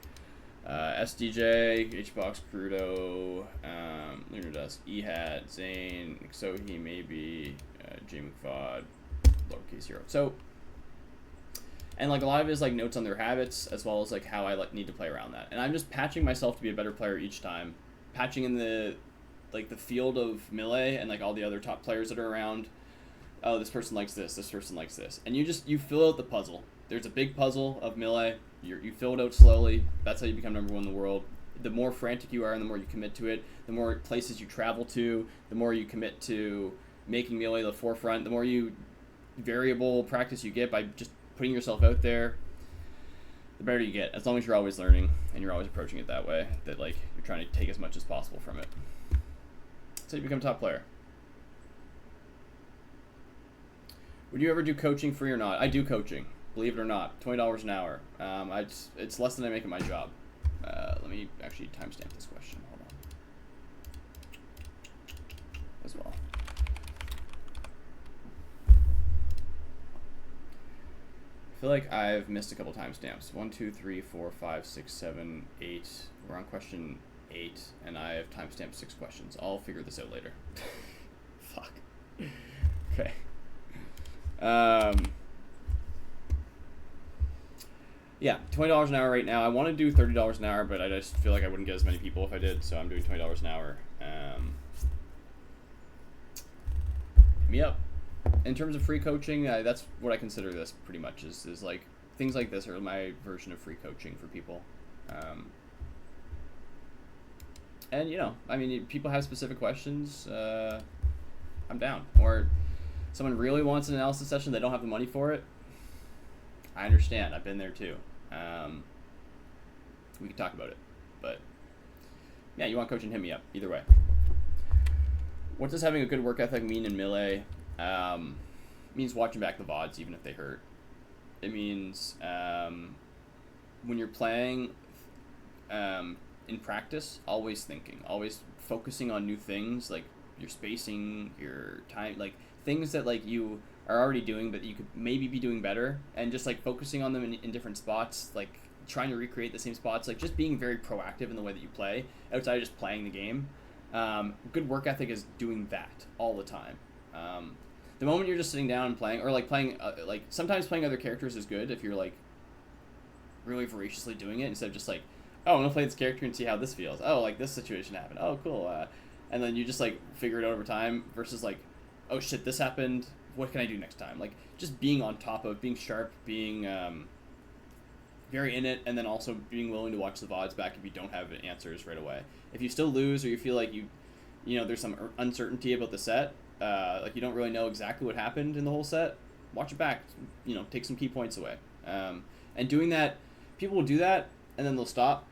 SDJ, HBox, Crudo, Lunar Dust, Ehad, Zane, Xohi, maybe, J McFaud, lowercase hero. So, and like a lot of it is like notes on their habits, as well as like how I like need to play around that. And I'm just patching myself to be a better player each time, patching in the field of melee and like all the other top players that are around. oh, this person likes this person likes this. And you fill out the puzzle. There's a big puzzle of Melee. You fill it out slowly. That's how you become number one in the world. The more frantic you are and the more you commit to it, the more places you travel to, the more you commit to making Melee the forefront, the more variable practice you get by just putting yourself out there, the better you get, as long as you're always learning and you're always approaching it that way, that like you're trying to take as much as possible from it. So you become a top player. Would you ever do coaching free or not? I do coaching, believe it or not. $20 an hour. It's less than I make at my job. Let me actually timestamp this question. Hold on. As well. I feel like I've missed a couple timestamps. 1, 2, 3, 4, 5, 6, 7, 8. We're on question 8, and I have timestamped 6 questions. I'll figure this out later. Fuck. Okay. Yeah, $20 an hour right now. I want to do $30 an hour, but I just feel like I wouldn't get as many people if I did, so I'm doing $20 an hour. Hit me up. In terms of free coaching, that's what I consider this pretty much, is like, things like this are my version of free coaching for people. And, you know, I mean, people have specific questions, I'm down. Or someone really wants an analysis session, they don't have the money for it. I understand. I've been there too. We can talk about it. But, yeah, you want coaching, hit me up. Either way. What does having a good work ethic mean in Melee? Means watching back the VODs, even if they hurt. It means when you're playing in practice, always thinking. Always focusing on new things, like your spacing, your time, like things that like you are already doing but you could maybe be doing better, and just like focusing on them in different spots, like trying to recreate the same spots, like just being very proactive in the way that you play outside of just playing the game. Good work ethic is doing that all the time. The moment you're just sitting down and playing, or like playing, like sometimes playing other characters is good if you're like really voraciously doing it instead of just like, oh, I'm gonna play this character and see how this feels. Oh, like this situation happened. Oh, cool. And then you just like figure it out over time versus like, oh shit, this happened. What can I do next time? Like just being on top of, being sharp, being very in it, and then also being willing to watch the VODs back if you don't have answers right away. If you still lose or you feel like you know, there's some uncertainty about the set, like you don't really know exactly what happened in the whole set, watch it back, you know, take some key points away. And doing that, people will do that and then they'll stop,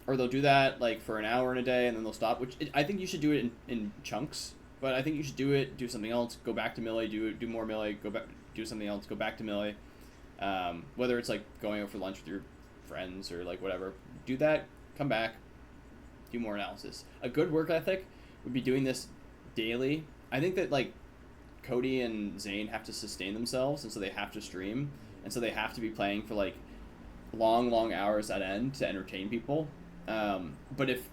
or they'll do that like for an hour in a day and then they'll stop, which I think you should do it in chunks, but I think you should do something else, go back to Melee, do more Melee, go back, do something else, go back to Melee. Whether it's like going out for lunch with your friends or like whatever, do that, come back, do more analysis. A good work ethic would be doing this daily. I think that like Cody and Zane have to sustain themselves, and so they have to stream, and so they have to be playing for like long hours at end to entertain people. But if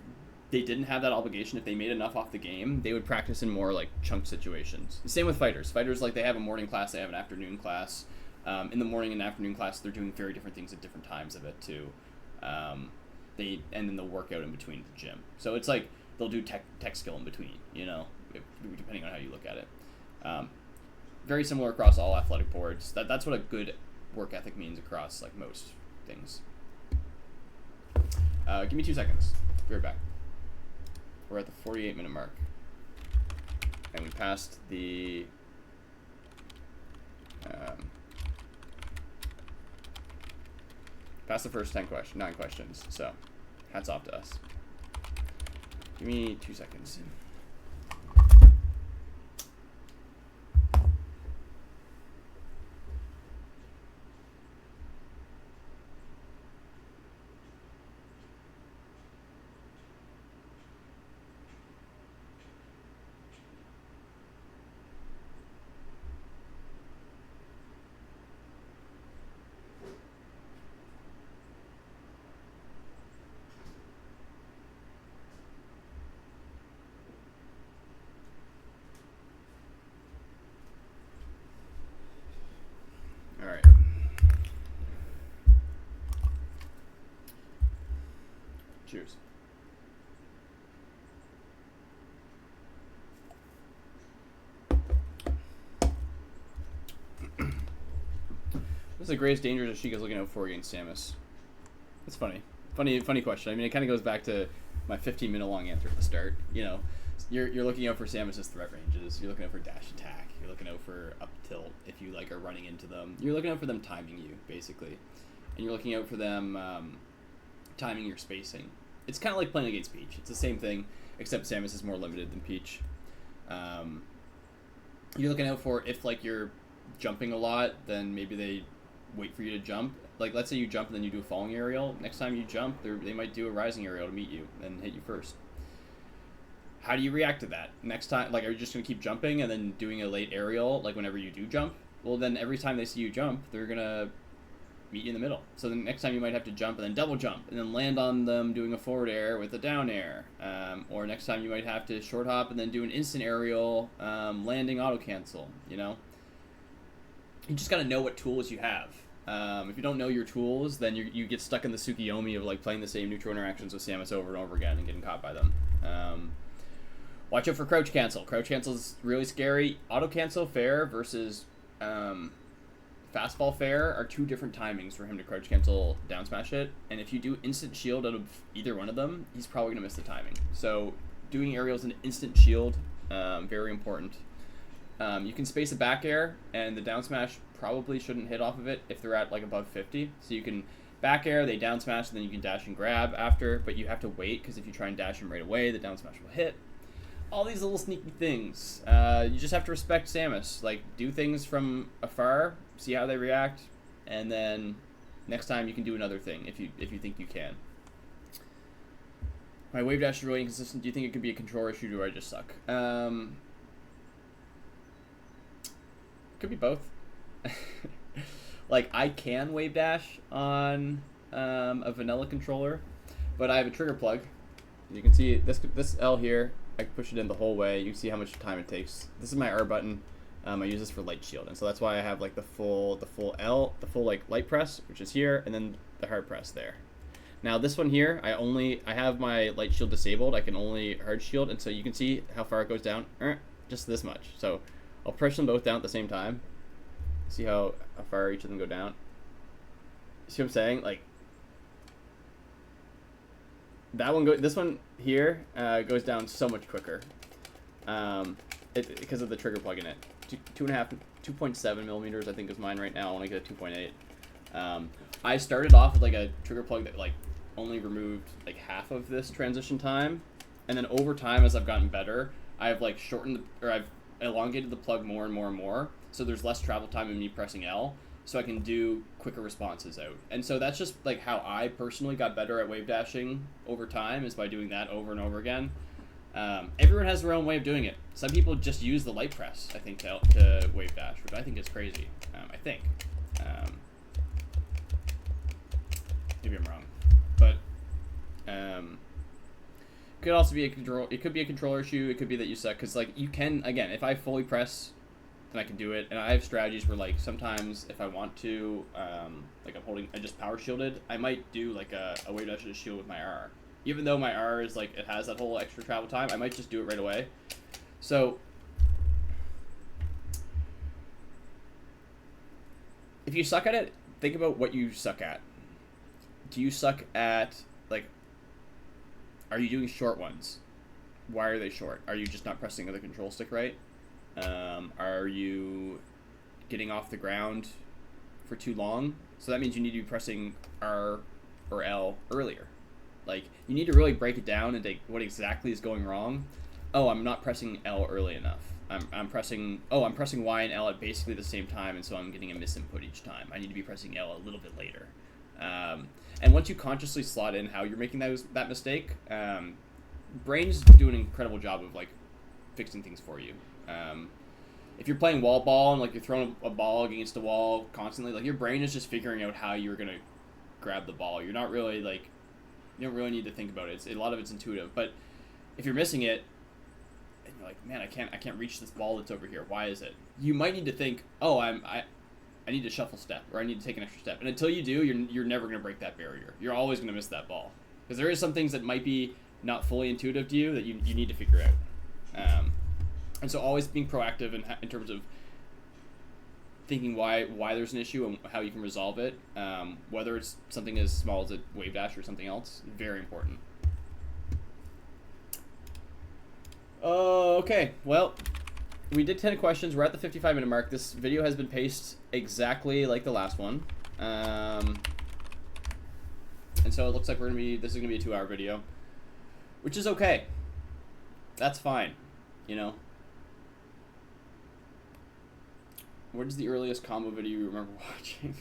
they didn't have that obligation, if they made enough off the game, they would practice in more like chunk situations. The same with fighters. Fighters, like, they have a morning class, they have an afternoon class. In the morning and afternoon class, they're doing very different things at different times of it too. And then they'll work out in between at the gym. So it's like they'll do tech skill in between, you know, depending on how you look at it. Very similar across all athletic boards. That's what a good work ethic means across like most things. Give me 2 seconds. Be right back. We're at the 48-minute mark, and we passed the first 9 questions. So, hats off to us. Give me 2 seconds. Cheers. What's the greatest dangers Ashika's looking out for against Samus? That's funny. Funny question. I mean, it kind of goes back to my 15-minute long answer at the start. You know, you're looking out for Samus's threat ranges. You're looking out for dash attack. You're looking out for up tilt if you like are running into them. You're looking out for them timing you basically, and you're looking out for them timing your spacing. It's kind of like playing against Peach. It's the same thing, except Samus is more limited than Peach. You're looking out for if like you're jumping a lot, then maybe they wait for you to jump. Like, let's say you jump and then you do a falling aerial. Next time you jump, they might do a rising aerial to meet you and hit you first. How do you react to that? Next time, like, are you just going to keep jumping and then doing a late aerial, like, whenever you do jump? Well, then every time they see you jump, they're going to meet you in the middle. So then next time you might have to jump and then double jump and then land on them doing a forward air with a down air. Or next time you might have to short hop and then do an instant aerial, landing auto cancel, you know? You just got to know what tools you have. If you don't know your tools, then you get stuck in the Tsukiyomi of like playing the same neutral interactions with Samus over and over again and getting caught by them. Watch out for crouch cancel. Crouch cancel is really scary. Auto cancel fair versus fastball fair are two different timings for him to crouch cancel down smash it. And if you do instant shield out of either one of them, he's probably gonna miss the timing. So doing aerials in instant shield, very important. You can space a back air, and the down smash probably shouldn't hit off of it if they're at like above 50. So you can back air, they down smash, and then you can dash and grab after, but you have to wait because if you try and dash them right away, the down smash will hit. All these little sneaky things. You just have to respect Samus. Like, do things from afar, see how they react, and then next time you can do another thing if you think you can. My wave dash is really inconsistent. Do you think it could be a control issue, or do I just suck? Could be both. Like, I can wave dash on a vanilla controller, but I have a trigger plug. You can see this L here. I can push it in the whole way. You can see how much time it takes. This is my R button. I use this for light shield, and so that's why I have like the full L, the full like light press, which is here, and then the hard press there. Now this one here, I have my light shield disabled. I can only hard shield, and so you can see how far it goes down. Just this much. So I'll push them both down at the same time. See how far each of them go down. See what I'm saying? Like, this one here goes down so much quicker because of the trigger plug in it. 2.7 millimeters I think is mine right now. I want to get a 2.8. I started off with like a trigger plug that like only removed like half of this transition time, and then over time as I've gotten better, I've like I've elongated the plug more and more and more, so there's less travel time in me pressing L, so I can do quicker responses out. And so that's just like how I personally got better at wave dashing over time, is by doing that over and over again. Everyone has their own way of doing it. Some people just use the light press, I think, to wave dash, which I think is crazy. I think. Maybe I'm wrong, but could also be it could be a controller issue. It could be that you suck, because like you can, again, if I fully press, then I can do it. And I have strategies where like sometimes if I want to, like I just power shielded, I might do like a wave dash to shield with my R. Even though my R is like, it has that whole extra travel time, I might just do it right away. So if you suck at it, think about what you suck at. Do you suck at, like, are you doing short ones? Why are they short? Are you just not pressing the control stick right? Are you getting off the ground for too long? So that means you need to be pressing R or L earlier. Like, you need to really break it down and take what exactly is going wrong. Oh, I'm not pressing L early enough. I'm pressing Y and L at basically the same time, and so I'm getting a misinput each time. I need to be pressing L a little bit later. And once you consciously slot in how you're making that mistake, brains do an incredible job of like fixing things for you. If you're playing wall ball and like you're throwing a ball against a wall constantly, like your brain is just figuring out how you're gonna grab the ball. You're not really like, you don't really need to think about it. A lot of it's intuitive. But if you're missing it, and you're like, man, I can't reach this ball that's over here. Why is it? You might need to think, oh, I need to shuffle step, or I need to take an extra step. And until you do, you're never going to break that barrier. You're always going to miss that ball. Because there is some things that might be not fully intuitive to you that you need to figure out. And so always being proactive in terms of thinking why there's an issue and how you can resolve it, whether it's something as small as a wave dash or something else, very important. Okay, well, we did 10 questions. We're at the 55-minute mark. This video has been paced exactly like the last one. And so it looks like this is gonna be a 2-hour video, which is okay. That's fine, you know. What is the earliest combo video you remember watching?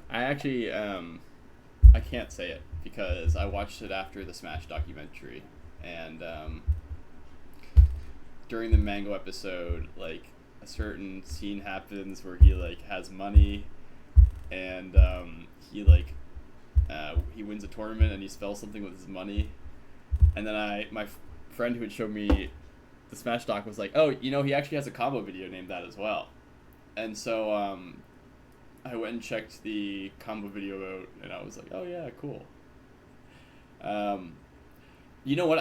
I actually, I can't say it because I watched it after the Smash documentary, and during the Mango episode, like, a certain scene happens where he, like, has money, and he, like, he wins a tournament and he spells something with his money, and then my friend who had showed me the Smash doc was like, oh, you know, he actually has a combo video named that as well. And so I went and checked the combo video out, and I was like, oh yeah, cool. You know what,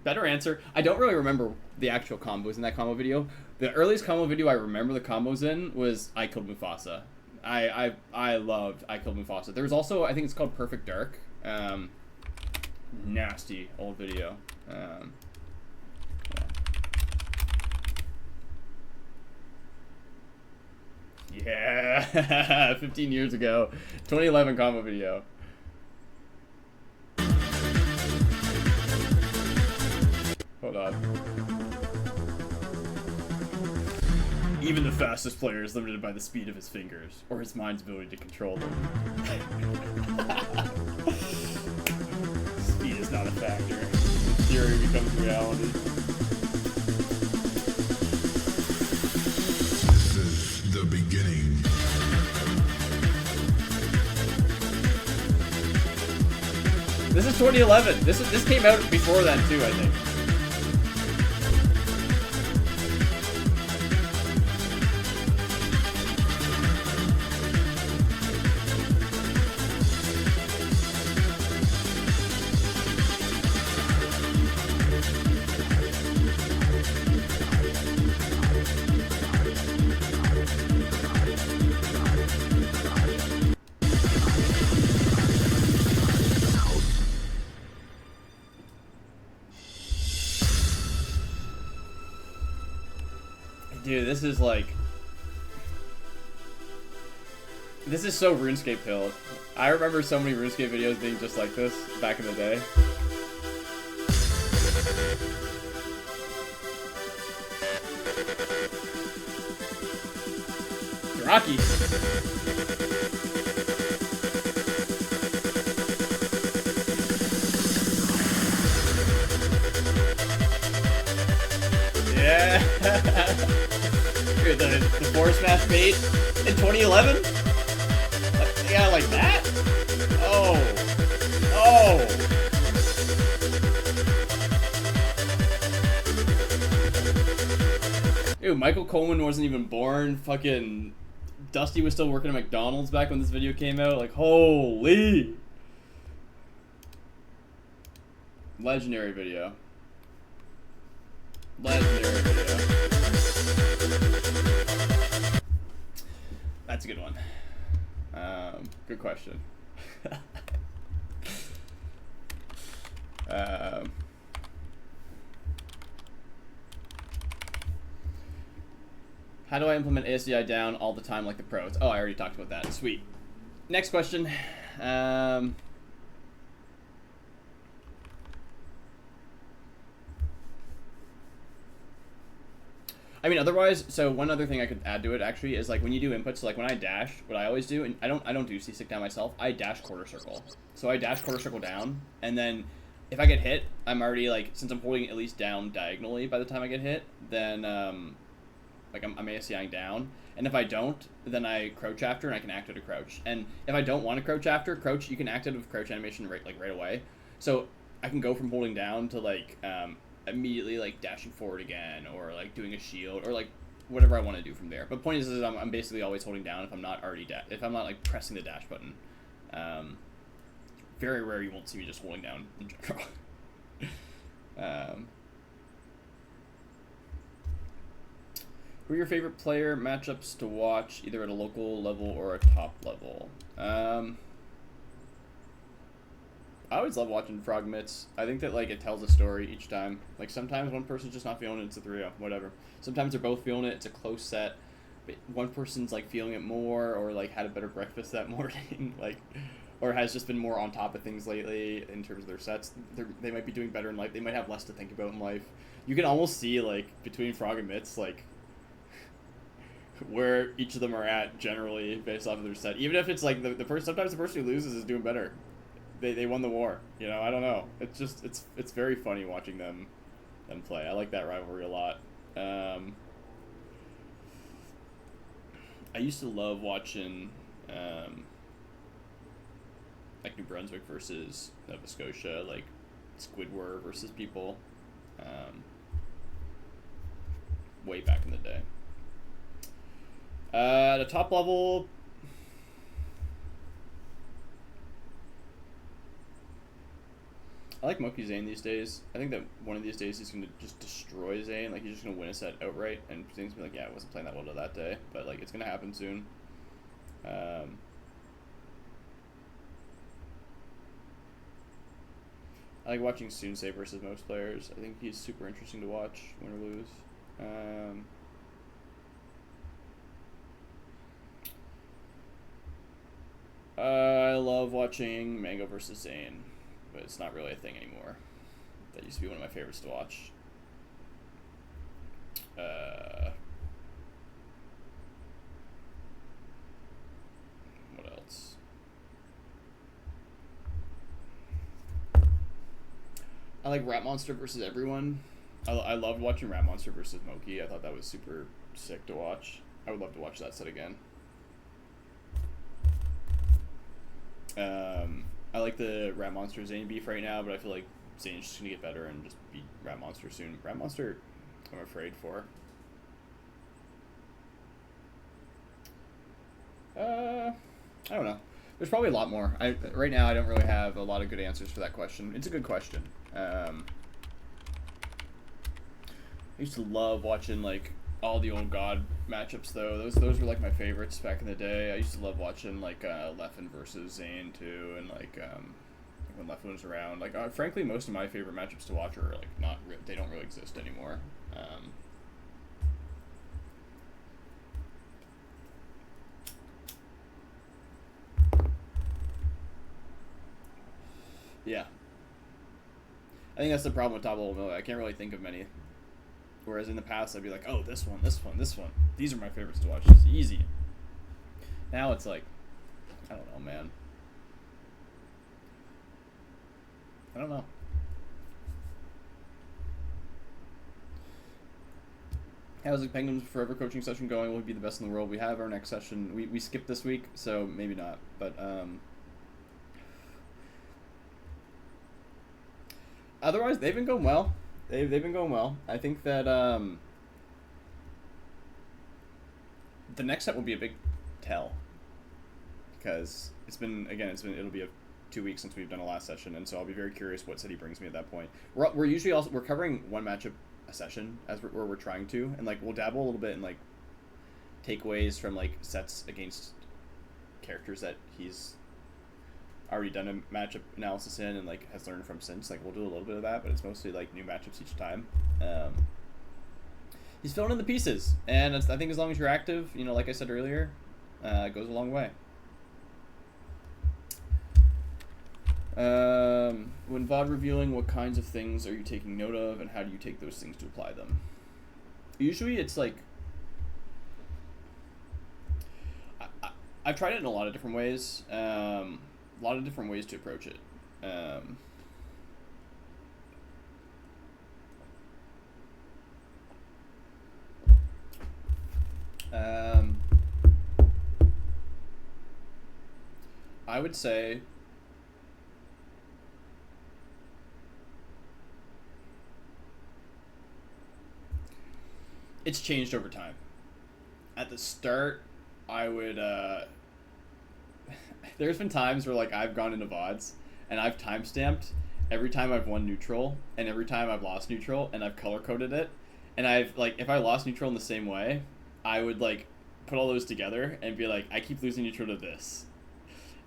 better answer, I don't really remember the actual combos in that combo video. The earliest combo video I remember the combos in was I Killed Mufasa. I loved I Killed Mufasa. There was also, I think it's called Perfect Dark. Nasty old video. Yeah, 15 years ago, 2011 combo video. Hold on. Even the fastest player is limited by the speed of his fingers, or his mind's ability to control them. Speed is not a factor. The theory becomes reality. This is the beginning. This is 2011. This came out before that too, I think. Dude, this is like... This is so RuneScape pilled. I remember so many RuneScape videos being just like this back in the day. Rocky. Yeah. Dude, the Force Smash bait in 2011? Yeah, like that? Oh. Oh. Dude, Michael Coleman wasn't even born. Fucking Dusty was still working at McDonald's back when this video came out. Like, holy. Legendary video. Legendary video. That's a good one. Good question. How do I implement ASDI down all the time like the pros? Oh, I already talked about that. Sweet. Next question. I mean, otherwise, so one other thing I could add to it actually is like when you do inputs, so like when I dash, what I always do, and I don't do C-stick down myself, I dash quarter circle. So I dash quarter circle down, and then if I get hit, I'm already like, since I'm holding it at least down diagonally by the time I get hit, then like I'm ASCIing down. And if I don't, then I crouch after and I can act out a crouch. And if I don't want to crouch after, crouch, you can act out of crouch animation right away. So I can go from holding down to like immediately like dashing forward again, or like doing a shield, or like whatever I want to do from there. But point is I'm basically always holding down if I'm not already if I'm not like pressing the dash button. Very rare you won't see me just holding down in general. Who are your favorite player matchups to watch, either at a local level or a top level? I always love watching Frog Mitts. I think that, like, it tells a story each time. Like, sometimes one person's just not feeling it, it's a 3-0, whatever. Sometimes they're both feeling it, it's a close set. But one person's, like, feeling it more, or, like, had a better breakfast that morning, like, or has just been more on top of things lately in terms of their sets. They might be doing better in life. They might have less to think about in life. You can almost see, like, between Frog and Mitts, like, where each of them are at generally based off of their set. Even if it's, like, sometimes the person who loses is doing better. They won the war, you know. I don't know. It's just it's very funny watching them play. I like that rivalry a lot. I used to love watching like New Brunswick versus Nova Scotia, like Squidward versus people, way back in the day. At a top level, I like Monkey Zane these days. I think that one of these days he's going to just destroy Zane. Like, he's just going to win a set outright. And Zane's going to be like, yeah, I wasn't playing that well that day. But, like, it's going to happen soon. I like watching Sunsei versus most players. I think he's super interesting to watch, win or lose. I love watching Mango versus Zane, but it's not really a thing anymore. That used to be one of my favorites to watch. What else? I like Rat Monster versus everyone. I loved watching Rat Monster versus Moki. I thought that was super sick to watch. I would love to watch that set again. I like the Rat Monster Zane beef right now, but I feel like Zane's just gonna get better and just beat Rat Monster soon. Rat Monster, I'm afraid for. I don't know. There's probably a lot more. Right now I don't really have a lot of good answers for that question. It's a good question. I used to love watching like all the old God matchups though. Those were like my favorites back in the day. I used to love watching like Leffen versus Zane too, and like when Leffen was around. Like frankly, most of my favorite matchups to watch are like they don't really exist anymore. Yeah. I think that's the problem with top level Miller. I can't really think of many. Whereas in the past, I'd be like, oh, this one, this one, this one. These are my favorites to watch. It's easy. Now it's like, I don't know, man. I don't know. How's the Penguins Forever coaching session going? Will it be the best in the world? We have our next session. We skipped this week, so maybe not. But otherwise, they've been going well. They've been going well. I think that the next set will be a big tell, because it'll be 2 weeks since we've done a last session, and so I'll be very curious what set he brings me at that point. We're usually we're covering one matchup a session where we're trying to, and like we'll dabble a little bit in like takeaways from like sets against characters that he's already done a matchup analysis in and like has learned from since. Like we'll do a little bit of that, but it's mostly like new matchups each time. He's filling in the pieces, and I think as long as you're active, you know, like I said earlier, it goes a long way. When VOD reviewing, what kinds of things are you taking note of, and how do you take those things to apply them? Usually it's like I've tried it in a lot of different ways. A lot of different ways to approach it. I would say it's changed over time. At the start, I would there's been times where like I've gone into VODs and I've timestamped every time I've won neutral and every time I've lost neutral, and I've color coded it, and I've like if I lost neutral in the same way, I would like put all those together and be like, I keep losing neutral to this.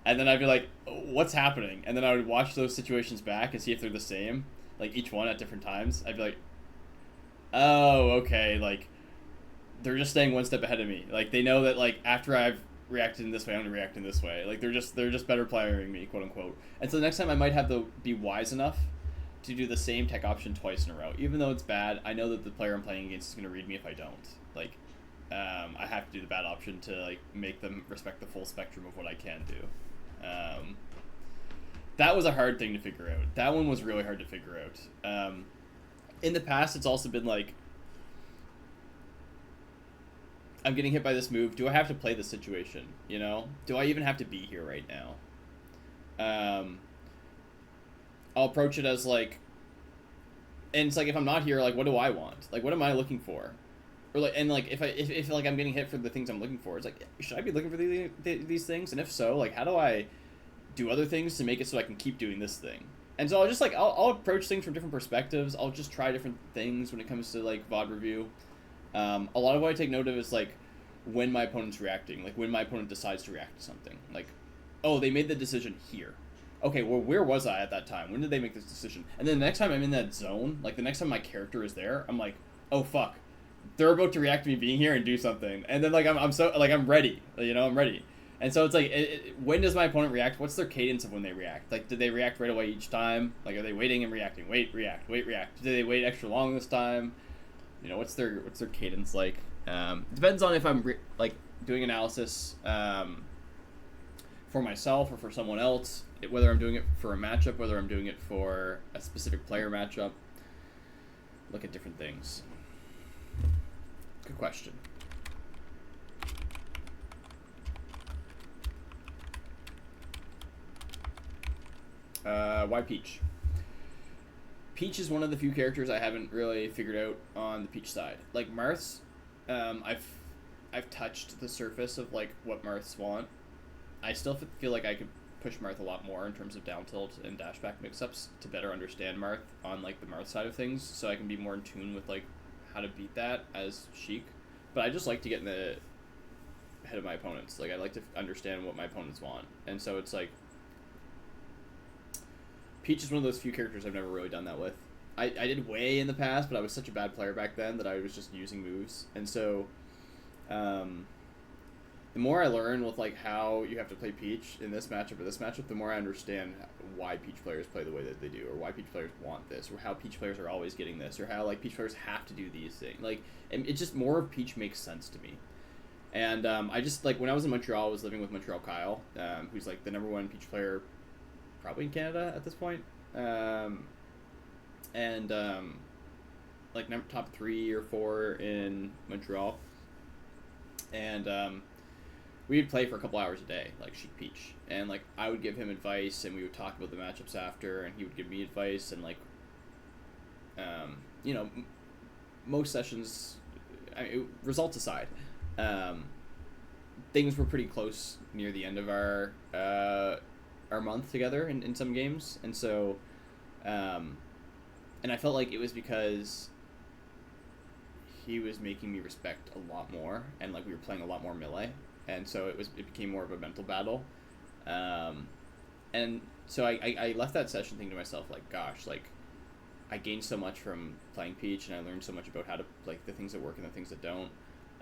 And then I'd be like, what's happening? And then I would watch those situations back and see if they're the same, like each one at different times. I'd be like, oh, okay, like they're just staying one step ahead of me. Like they know that like after I've reacted in this way, I'm gonna react in this way. Like they're just better playing me, quote unquote. And so the next time I might have to be wise enough to do the same tech option twice in a row. Even though it's bad, I know that the player I'm playing against is gonna read me if I don't. Like I have to do the bad option to like make them respect the full spectrum of what I can do. That was a hard thing to figure out. That one was really hard to figure out. In the past, it's also been like, I'm getting hit by this move. Do I have to play the situation? You know? Do I even have to be here right now? I'll approach it as like, and it's like if I'm not here, like what do I want? Like what am I looking for? Or like, and like if like I'm getting hit for the things I'm looking for, it's like should I be looking for these things? And if so, like how do I do other things to make it so I can keep doing this thing? And so I'll just like I'll approach things from different perspectives. I'll just try different things when it comes to like VOD review. A lot of what I take note of is like when my opponent's reacting, like when my opponent decides to react to something. Like, oh, they made the decision here. Okay, well, where was I at that time? When did they make this decision? And then the next time I'm in that zone, like the next time my character is there, I'm like, oh fuck, they're about to react to me being here and do something. And then like I'm so like I'm ready, you know, I'm ready. And so it's like, when does my opponent react? What's their cadence of when they react? Like, did they react right away each time? Like, are they waiting and reacting? Wait, react, wait, react. Did they wait extra long this time? You know, what's their cadence like? Depends on if I'm like doing analysis for myself or for someone else. Whether I'm doing it for a matchup, whether I'm doing it for a specific player matchup. Look at different things. Good question. Why Peach? Peach is one of the few characters I haven't really figured out on the Peach side. Like Marths, I've touched the surface of like what Marths want. I still feel like I could push Marth a lot more in terms of down tilt and dashback mix-ups to better understand Marth on like the Marth side of things, so I can be more in tune with like how to beat that as Sheik. But I just like to get in the head of my opponents. Like I like to understand what my opponents want, and so it's like Peach is one of those few characters I've never really done that with. I did way in the past, but I was such a bad player back then that I was just using moves. And so, the more I learn with like how you have to play Peach in this matchup or this matchup, the more I understand why Peach players play the way that they do, or why Peach players want this, or how Peach players are always getting this, or how like Peach players have to do these things. Like, and it just more of Peach makes sense to me. And I just like when I was in Montreal, I was living with Montreal Kyle, who's like the #1 Peach player probably in Canada at this point, like top 3 or 4 in Montreal, and we would play for a couple hours a day, like Sheik Peach, and like I would give him advice, and we would talk about the matchups after, and he would give me advice, and like, you know, most sessions, results aside, things were pretty close near the end of our month together in some games, and so and I felt like it was because he was making me respect a lot more, and like we were playing a lot more melee, and so it became more of a mental battle, and so I left that session thinking to myself like, gosh, like I gained so much from playing Peach, and I learned so much about how to like the things that work and the things that don't.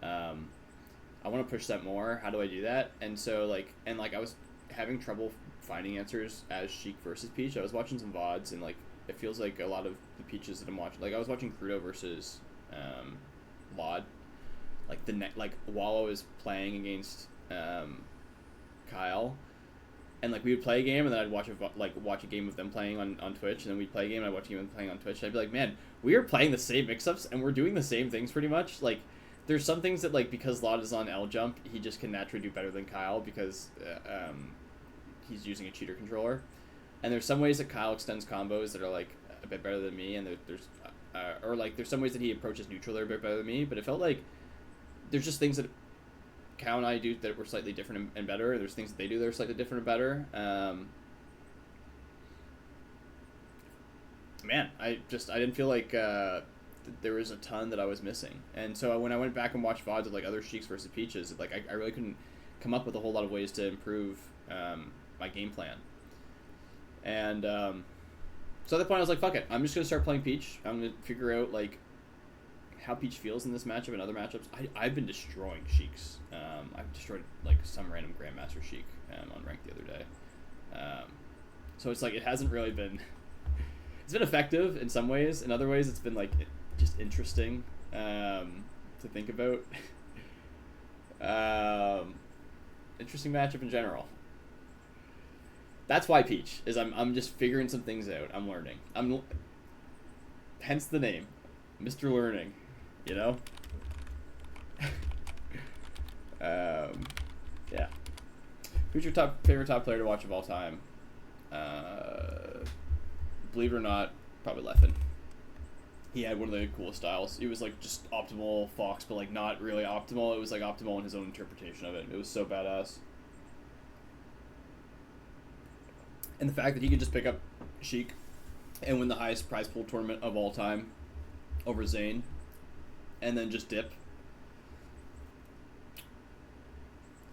I want to push that more. How do I do that? And so like I was having trouble finding answers as Sheik versus Peach. I was watching some VODs, and like it feels like a lot of the Peaches that I'm watching, like I was watching Crudo versus Laud, like while I was playing against Kyle, and like we would play a game, and then I'd watch a game of them playing on Twitch, and then we'd play a game, and I'd watch a game of them playing on Twitch, and I'd be like, man, we are playing the same mix-ups, and we're doing the same things pretty much. Like there's some things that like because Laud is on L jump, he just can naturally do better than Kyle because he's using a cheater controller, and there's some ways that Kyle extends combos that are like a bit better than me, and there's some ways that he approaches neutral that are a bit better than me, but it felt like there's just things that Kyle and I do that were slightly different and better. There's things that they do that are slightly different and better. Man, I didn't feel like there was a ton that I was missing. And so when I went back and watched VODs of like other Sheiks versus Peaches, like I really couldn't come up with a whole lot of ways to improve my game plan. And so at that point I was like, fuck it, I'm just gonna start playing Peach. I'm gonna figure out like how Peach feels in this matchup and other matchups. I've been destroying Sheiks. I've destroyed like some random Grandmaster Sheik on rank the other day. So it's like it hasn't really been. It's been effective in some ways. In other ways, it's been like just interesting to think about. Interesting matchup in general. That's why Peach is. I'm just figuring some things out. I'm learning. Hence the name, Mr. Learning. You know. Yeah. Who's your favorite top player to watch of all time? Believe it or not, probably Leffen. He had one of the coolest styles. It was like just optimal Fox, but like not really optimal. It was like optimal in his own interpretation of it. It was so badass. And the fact that he could just pick up Sheik and win the highest prize pool tournament of all time over Zane and then just dip.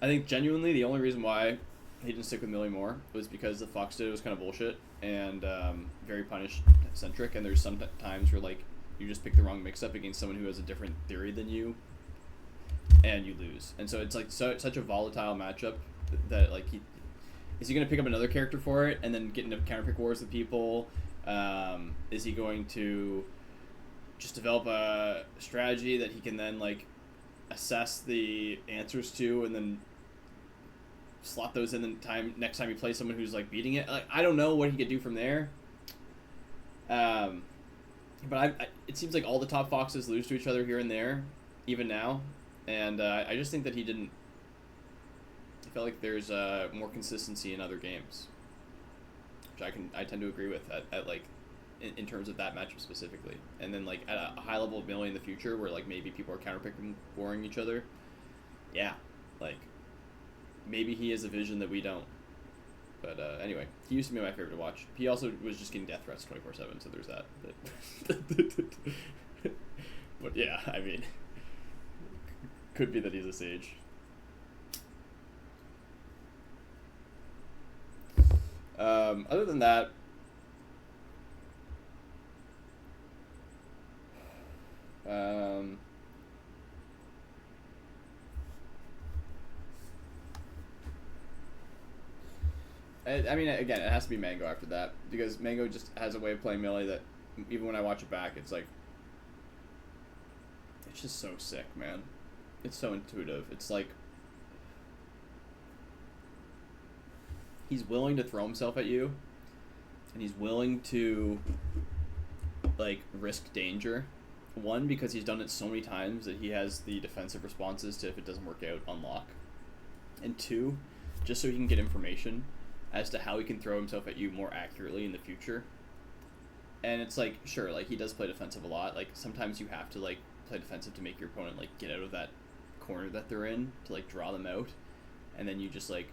I think genuinely the only reason why he didn't stick with Millie more was because the Fox did was kind of bullshit and very punish-centric, and there's some times where like you just pick the wrong mix-up against someone who has a different theory than you, and you lose. And so it's like such a volatile matchup that like is he going to pick up another character for it and then get into counterpick wars with people? Is he going to just develop a strategy that he can then like assess the answers to and then slot those in the next time you play someone who's like beating it? Like, I don't know what he could do from there. But it seems like all the top Foxes lose to each other here and there, even now, and I just think that he didn't. I felt like there's more consistency in other games, which I tend to agree with at like in terms of that matchup specifically, and then like at a high level of melee in the future where like maybe people are counterpicking warring each other. Yeah, like. Maybe he has a vision that we don't. But anyway, he used to be my favorite to watch. He also was just getting death threats 24/7, so there's that. But yeah, I mean, could be that he's a sage. Other than that, I mean, again, it has to be Mango after that, because Mango just has a way of playing melee that, even when I watch it back, it's like, it's just so sick, man. It's so intuitive. It's like, he's willing to throw himself at you, and he's willing to, like, risk danger. One, because he's done it so many times that he has the defensive responses to, if it doesn't work out, unlock. And two, just so he can get information as to how he can throw himself at you more accurately in the future. And it's like, sure, like, he does play defensive a lot. Like, sometimes you have to, like, play defensive to make your opponent, like, get out of that corner that they're in, to, like, draw them out. And then you just, like,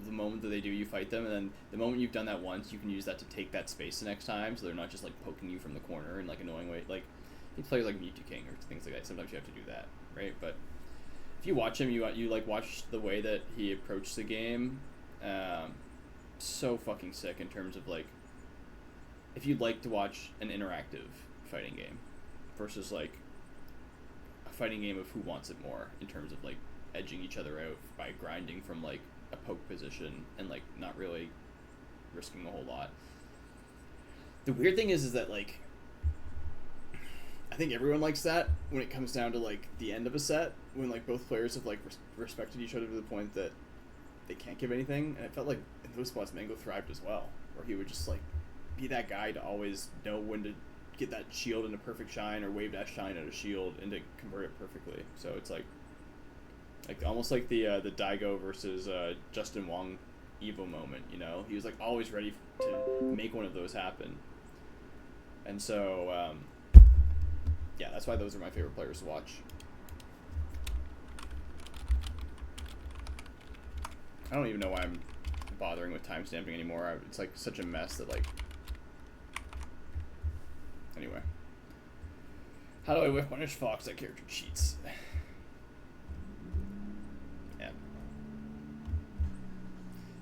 the moment that they do, you fight them, and then the moment you've done that once, you can use that to take that space the next time, so they're not just, like, poking you from the corner in, like, annoying way. Like, he plays, like, Mewtwo King or things like that. Sometimes you have to do that, right? But if you watch him, you like, watch the way that he approached the game, so fucking sick in terms of, like, if you'd like to watch an interactive fighting game versus, like, a fighting game of who wants it more in terms of, like, edging each other out by grinding from, like, a poke position and, like, not really risking a whole lot. The weird thing is that, like, I think everyone likes that when it comes down to, like, the end of a set, when, like, both players have, like, respected each other to the point that they can't give anything. And it felt like in those spots Mango thrived as well, where he would just, like, be that guy to always know when to get that shield into perfect shine or wave dash shine at a shield and to convert it perfectly. So it's like almost like the Daigo versus Justin Wong Evo moment, you know? He was, like, always ready to make one of those happen. And so yeah, that's why those are my favorite players to watch. I don't even know why I'm bothering with timestamping anymore. It's, like, such a mess that, like... Anyway. How do I whiff punish Fox? That character cheats. Yeah.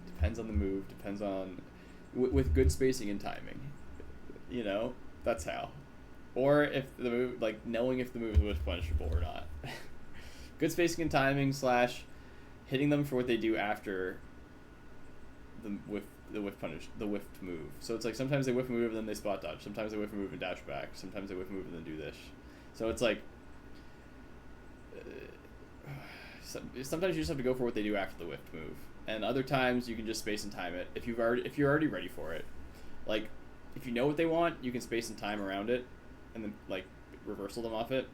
Depends on the move. Depends on... with good spacing and timing. You know? That's how. Or if the move... like, knowing if the move is whiff punishable or not. Good spacing and timing / hitting them for what they do after the whiffed move. So it's like sometimes they whiff a move and then they spot dodge. Sometimes they whiff a move and dash back. Sometimes they whiff a move and then do this. So it's like sometimes you just have to go for what they do after the whiffed move, and other times you can just space and time it. If you're already ready for it, like if you know what they want, you can space and time around it, and then like reversal them off it.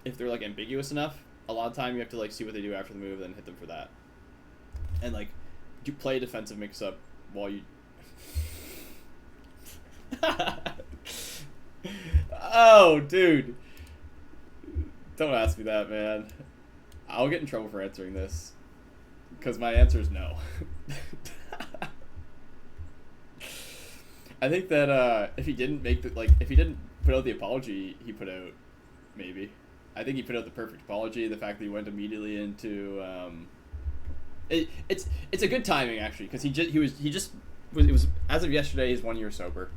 If they're like ambiguous enough, a lot of time you have to like see what they do after the move, then hit them for that, and like you play a defensive mix-up while you. Oh, dude. Don't ask me that, man. I'll get in trouble for answering this. Because my answer is no. I think that if he didn't if he didn't put out the apology he put out, maybe. I think he put out the perfect apology. The fact that he went immediately into... It's a good timing, actually, because it was as of yesterday, he's 1 year sober.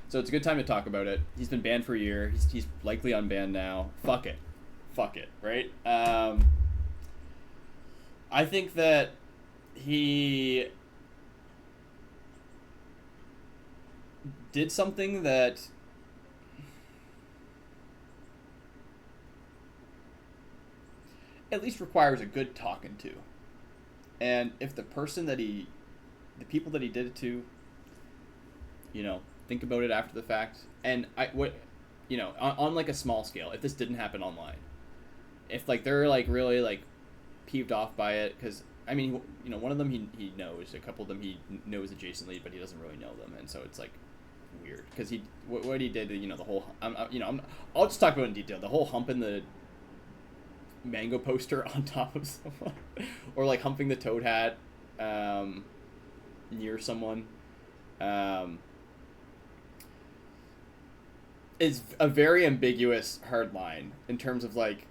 So it's a good time to talk about it. He's been banned for a year. He's likely unbanned now. Fuck it, right? I think that he did something that at least requires a good talking to. And if the people that he did it to, you know, think about it after the fact, and on like a small scale, if this didn't happen online, if like they're like really like peeved off by it, because I mean, you know, one of them he knows, a couple of them he knows adjacently, but he doesn't really know them, and so it's like weird because what he did, you know, the whole I'll just talk about it in detail, the whole humping the mango poster on top of someone, or like humping the toad hat near someone. Is a very ambiguous hard line in terms of like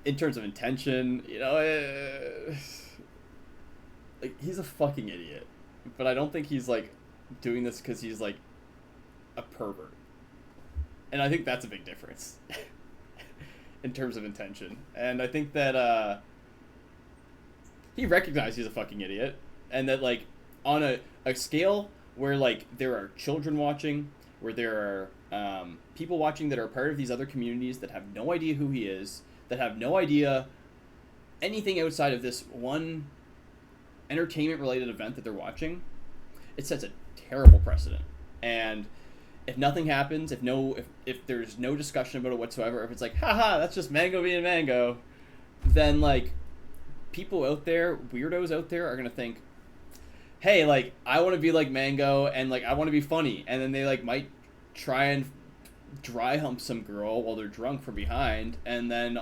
in terms of intention, you know, like he's a fucking idiot, but I don't think he's like doing this because he's like a pervert, and I think that's a big difference in terms of intention. And I think that he recognized he's a fucking idiot, and that like on a scale where like there are children watching, where there are people watching that are part of these other communities that have no idea who he is, that have no idea anything outside of this one entertainment related event that they're watching, it sets a terrible precedent. And if nothing happens, if there's no discussion about it whatsoever, if it's like, haha, that's just Mango being Mango, then like people out there, weirdos out there, are gonna think, hey, like, I want to be like Mango, and like I want to be funny, and then they like might try and dry hump some girl while they're drunk from behind, and then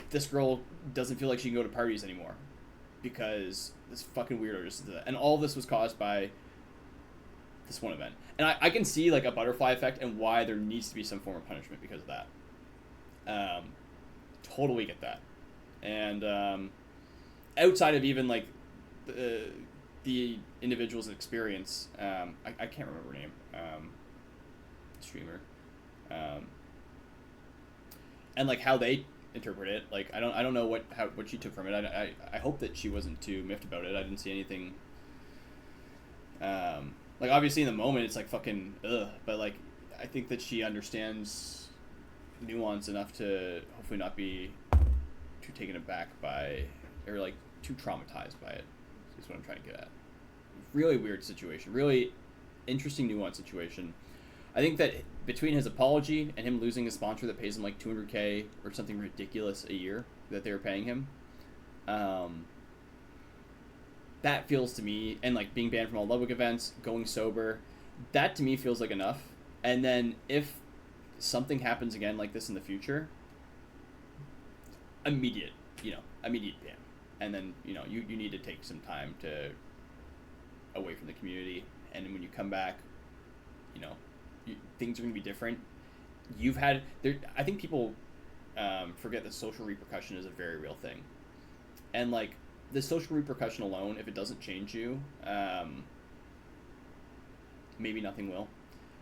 this girl doesn't feel like she can go to parties anymore because this fucking weirdo just did that. And all this was caused by this one event. And I can see like a butterfly effect and why there needs to be some form of punishment because of that. Totally get that. And outside of even like the individual's experience, I can't remember her name, streamer, and like how they interpret it. Like I don't know what she took from it. I hope that she wasn't too miffed about it. I didn't see anything. Like obviously in the moment it's like fucking ugh, but like I think that she understands nuance enough to hopefully not be too taken aback by, or like too traumatized by it. Is what I'm trying to get at. Really weird situation. Really interesting nuance situation. I think that between his apology and him losing a sponsor that pays him like $200K or something ridiculous a year that they were paying him, that feels to me, and like being banned from all Ludwig events, going sober, that to me feels like enough. And then if something happens again like this in the future, immediate ban. And then, you know, you need to take some time to away from the community, and when you come back, you know, things are going to be different. You've had there. I think people forget that social repercussion is a very real thing, and like the social repercussion alone, if it doesn't change you, maybe nothing will.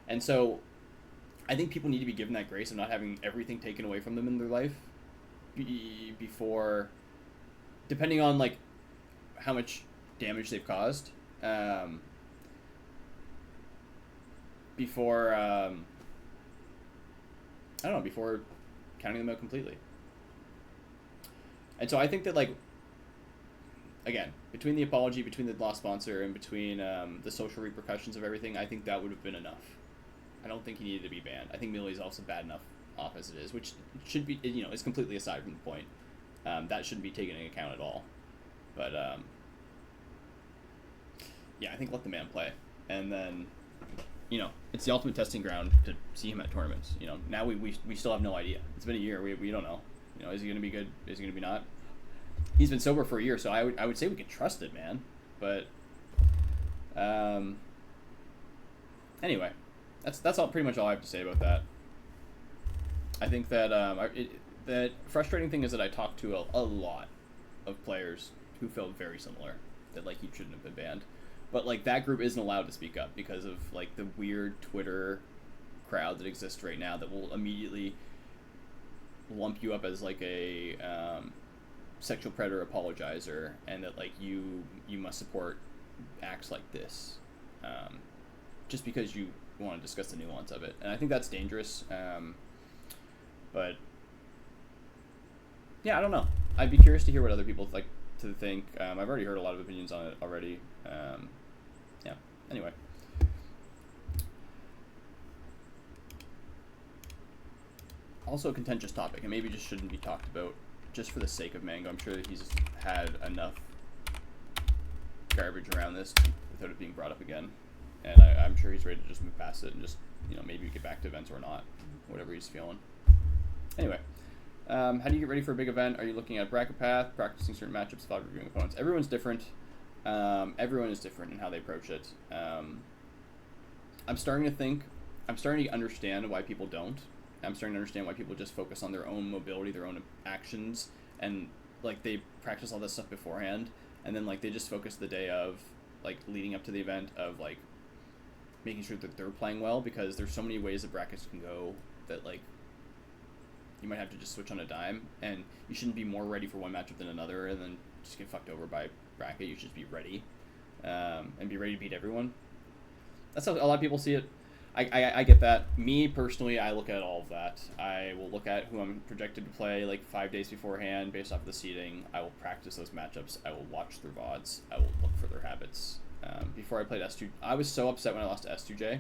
And so, I think people need to be given that grace of not having everything taken away from them in their life before, depending on like how much damage they've caused. Before I don't know, before counting them out completely. And so I think that, like, again, between the apology, between the lost sponsor, and between the social repercussions of everything, I think that would have been enough. I don't think he needed to be banned. I think Millie is also bad enough off as it is, which should be, you know, is completely aside from the point. That shouldn't be taken into account at all. But yeah, I think let the man play, and then, you know, it's the ultimate testing ground to see him at tournaments. You know, now we still have no idea. It's been a year. We don't know. You know, is he going to be good? Is he going to be not? He's been sober for a year, so I would say we can trust it, man. But anyway, that's all pretty much all I have to say about that. I think that that frustrating thing is that I talked to a lot of players who felt very similar, that like he shouldn't have been banned. But like that group isn't allowed to speak up because of like the weird Twitter crowd that exists right now that will immediately lump you up as like a sexual predator apologizer, and that like you must support acts like this just because you want to discuss the nuance of it. And I think that's dangerous. But yeah, I don't know. I'd be curious to hear what other people like to think. I've already heard a lot of opinions on it already. Yeah. Anyway. Also a contentious topic, and maybe just shouldn't be talked about just for the sake of Mango. I'm sure that he's had enough garbage around this without it being brought up again. And I'm sure he's ready to just move past it and just, you know, maybe get back to events or not. Whatever he's feeling. Anyway. How do you get ready for a big event? Are you looking at bracket path, practicing certain matchups, thought reviewing opponents? Everyone's different. Everyone is different in how they approach it. I'm starting to understand why people don't. I'm starting to understand why people just focus on their own mobility, their own actions, and like they practice all this stuff beforehand, and then like they just focus the day of like leading up to the event of like making sure that they're playing well, because there's so many ways that brackets can go that like you might have to just switch on a dime, and you shouldn't be more ready for one matchup than another and then just get fucked over by bracket. You should just be ready and be ready to beat everyone. That's how a lot of people see it. I get that. Me personally, I look at all of that. I will look at who I'm projected to play like 5 days beforehand based off of the seeding. I will practice those matchups. I will watch their VODs. I will look for their habits. Before I played S2, I was so upset when I lost to S2J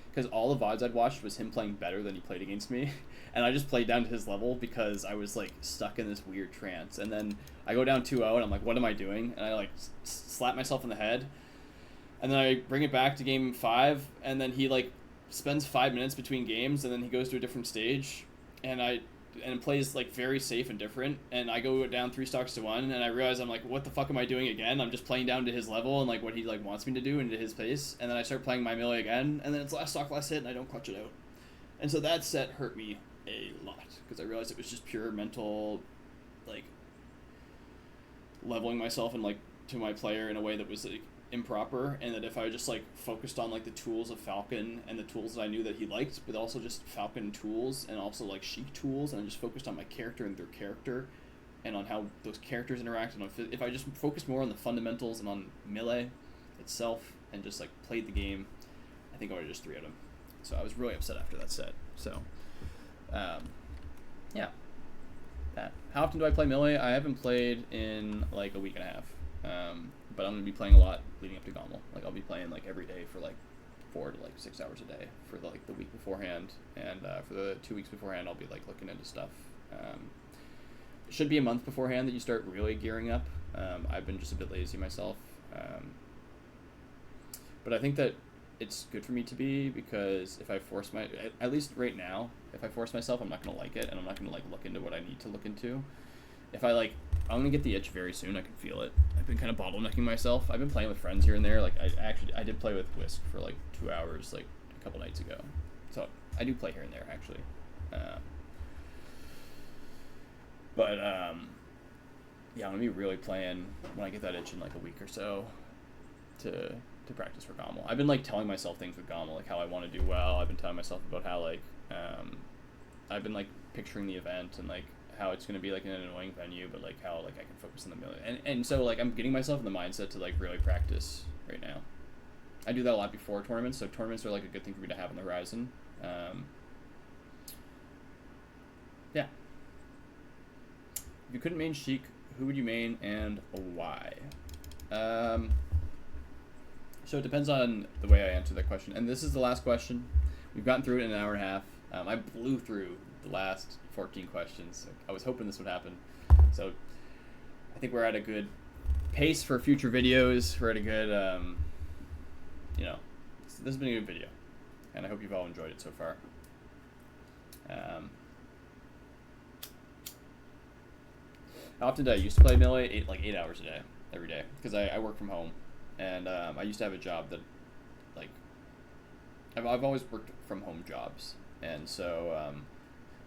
because all the VODs I'd watched was him playing better than he played against me. And I just played down to his level because I was like stuck in this weird trance. And then I go down 2-0 and I'm like, what am I doing? And I like slap myself in the head. And then I bring it back to game 5, and then he like spends 5 minutes between games, and then he goes to a different stage, and plays like very safe and different, and I go down 3 stocks to 1, and I realize I'm like, what the fuck am I doing again? I'm just playing down to his level and like what he like wants me to do and to his pace, and then I start playing my melee again, and then it's last stock, last hit, and I don't clutch it out. And so that set hurt me a lot because I realized it was just pure mental, like leveling myself and like to my player in a way that was like improper, and that if I just like focused on like the tools of Falcon and the tools that I knew that he liked, but also just Falcon tools and also like Sheik tools, and I just focused on my character and their character and on how those characters interact, and if I just focused more on the fundamentals and on melee itself and just like played the game, I think I would have just 3-0'd him. So I was really upset after that set. So yeah, that. How often do I play melee? I haven't played in like a week and a half. But I'm going to be playing a lot leading up to Gommel. Like, I'll be playing, like, every day for, like, 4 to, like, 6 hours a day for, like, the week beforehand. And for the 2 weeks beforehand, I'll be, like, looking into stuff. It should be a month beforehand that you start really gearing up. I've been just a bit lazy myself. But I think that it's good for me to be, because if I force at least right now, if I force myself, I'm not going to like it, and I'm not going to, like, look into what I need to look into. If I, like, I'm going to get the itch very soon. I can feel it. I've been kind of bottlenecking myself. I've been playing with friends here and there. Like, I did play with Whisk for, like, 2 hours, like, a couple nights ago. So I do play here and there, actually. Yeah, I'm gonna be really playing when I get that itch in like a week or so to practice for Gommel. I've been like telling myself things with Gommel, like how I want to do well. I've been telling myself about how like I've been like picturing the event and like how it's gonna be like in an annoying venue, but like how like I can focus on the million. And so like I'm getting myself in the mindset to like really practice right now. I do that a lot before tournaments, so tournaments are like a good thing for me to have on the horizon. Yeah. If you couldn't main Sheik, who would you main and why? So it depends on the way I answer that question. And this is the last question. We've gotten through it in an hour and a half. I blew through the last 14 questions. I was hoping this would happen. So I think we're at a good pace for future videos. We're at a good, you know, this has been a good video. And I hope you've all enjoyed it so far. How often did I used to play Melee? 8 hours a day, every day, because I work from home, and I used to have a job that, like, I've always worked from home jobs, and so